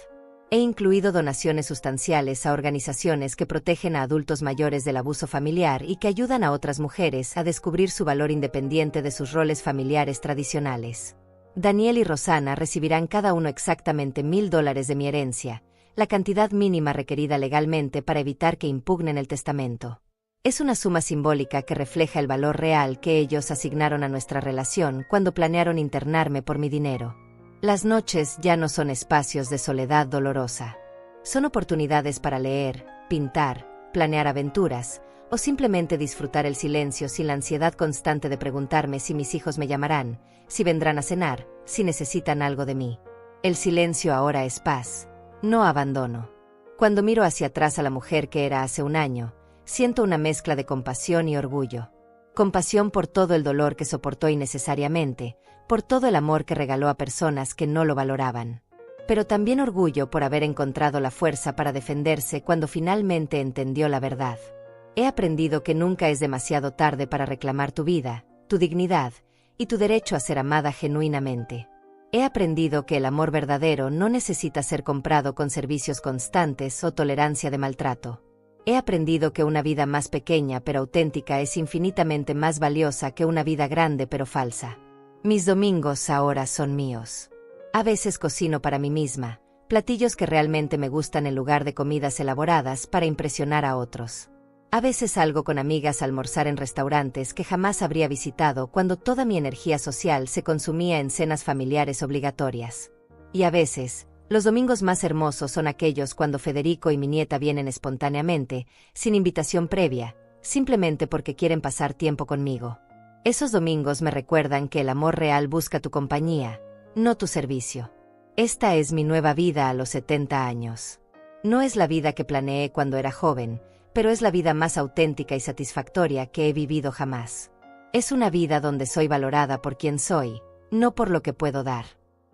[SPEAKER 1] He incluido donaciones sustanciales a organizaciones que protegen a adultos mayores del abuso familiar y que ayudan a otras mujeres a descubrir su valor independiente de sus roles familiares tradicionales. Daniel y Rosana recibirán cada uno exactamente $1000 de mi herencia, la cantidad mínima requerida legalmente para evitar que impugnen el testamento. Es una suma simbólica que refleja el valor real que ellos asignaron a nuestra relación cuando planearon internarme por mi dinero. Las noches ya no son espacios de soledad dolorosa. Son oportunidades para leer, pintar, planear aventuras, o simplemente disfrutar el silencio sin la ansiedad constante de preguntarme si mis hijos me llamarán, si vendrán a cenar, si necesitan algo de mí. El silencio ahora es paz, no abandono. Cuando miro hacia atrás a la mujer que era hace un año, siento una mezcla de compasión y orgullo. Compasión por todo el dolor que soportó innecesariamente, por todo el amor que regaló a personas que no lo valoraban. Pero también orgullo por haber encontrado la fuerza para defenderse cuando finalmente entendió la verdad. He aprendido que nunca es demasiado tarde para reclamar tu vida, tu dignidad y tu derecho a ser amada genuinamente. He aprendido que el amor verdadero no necesita ser comprado con servicios constantes o tolerancia de maltrato. He aprendido que una vida más pequeña pero auténtica es infinitamente más valiosa que una vida grande pero falsa. Mis domingos ahora son míos. A veces cocino para mí misma, platillos que realmente me gustan en lugar de comidas elaboradas para impresionar a otros. A veces salgo con amigas a almorzar en restaurantes que jamás habría visitado cuando toda mi energía social se consumía en cenas familiares obligatorias. Y a veces, los domingos más hermosos son aquellos cuando Federico y mi nieta vienen espontáneamente, sin invitación previa, simplemente porque quieren pasar tiempo conmigo. Esos domingos me recuerdan que el amor real busca tu compañía, no tu servicio. Esta es mi nueva vida a los 70 años. No es la vida que planeé cuando era joven, pero es la vida más auténtica y satisfactoria que he vivido jamás. Es una vida donde soy valorada por quien soy, no por lo que puedo dar.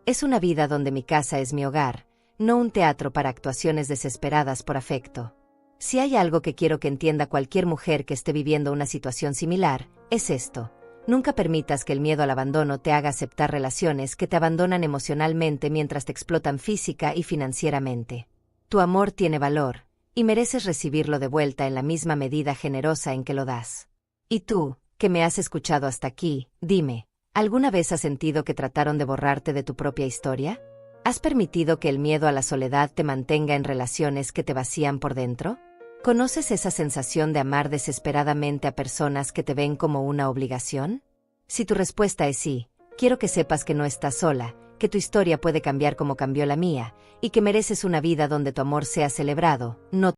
[SPEAKER 1] Es una vida donde mi casa es mi hogar, no un teatro para actuaciones desesperadas por afecto. Si hay algo que quiero que entienda cualquier mujer que esté viviendo una situación similar, es esto. Nunca permitas que el miedo al abandono te haga aceptar relaciones que te abandonan emocionalmente mientras te explotan física y financieramente. Tu amor tiene valor, y mereces recibirlo de vuelta en la misma medida generosa en que lo das. Y tú, que me has escuchado hasta aquí, dime, ¿alguna vez has sentido que trataron de borrarte de tu propia historia? ¿Has permitido que el miedo a la soledad te mantenga en relaciones que te vacían por dentro? ¿Conoces esa sensación de amar desesperadamente a personas que te ven como una obligación? Si tu respuesta es sí, quiero que sepas que no estás sola, que tu historia puede cambiar como cambió la mía, y que mereces una vida donde tu amor sea celebrado, no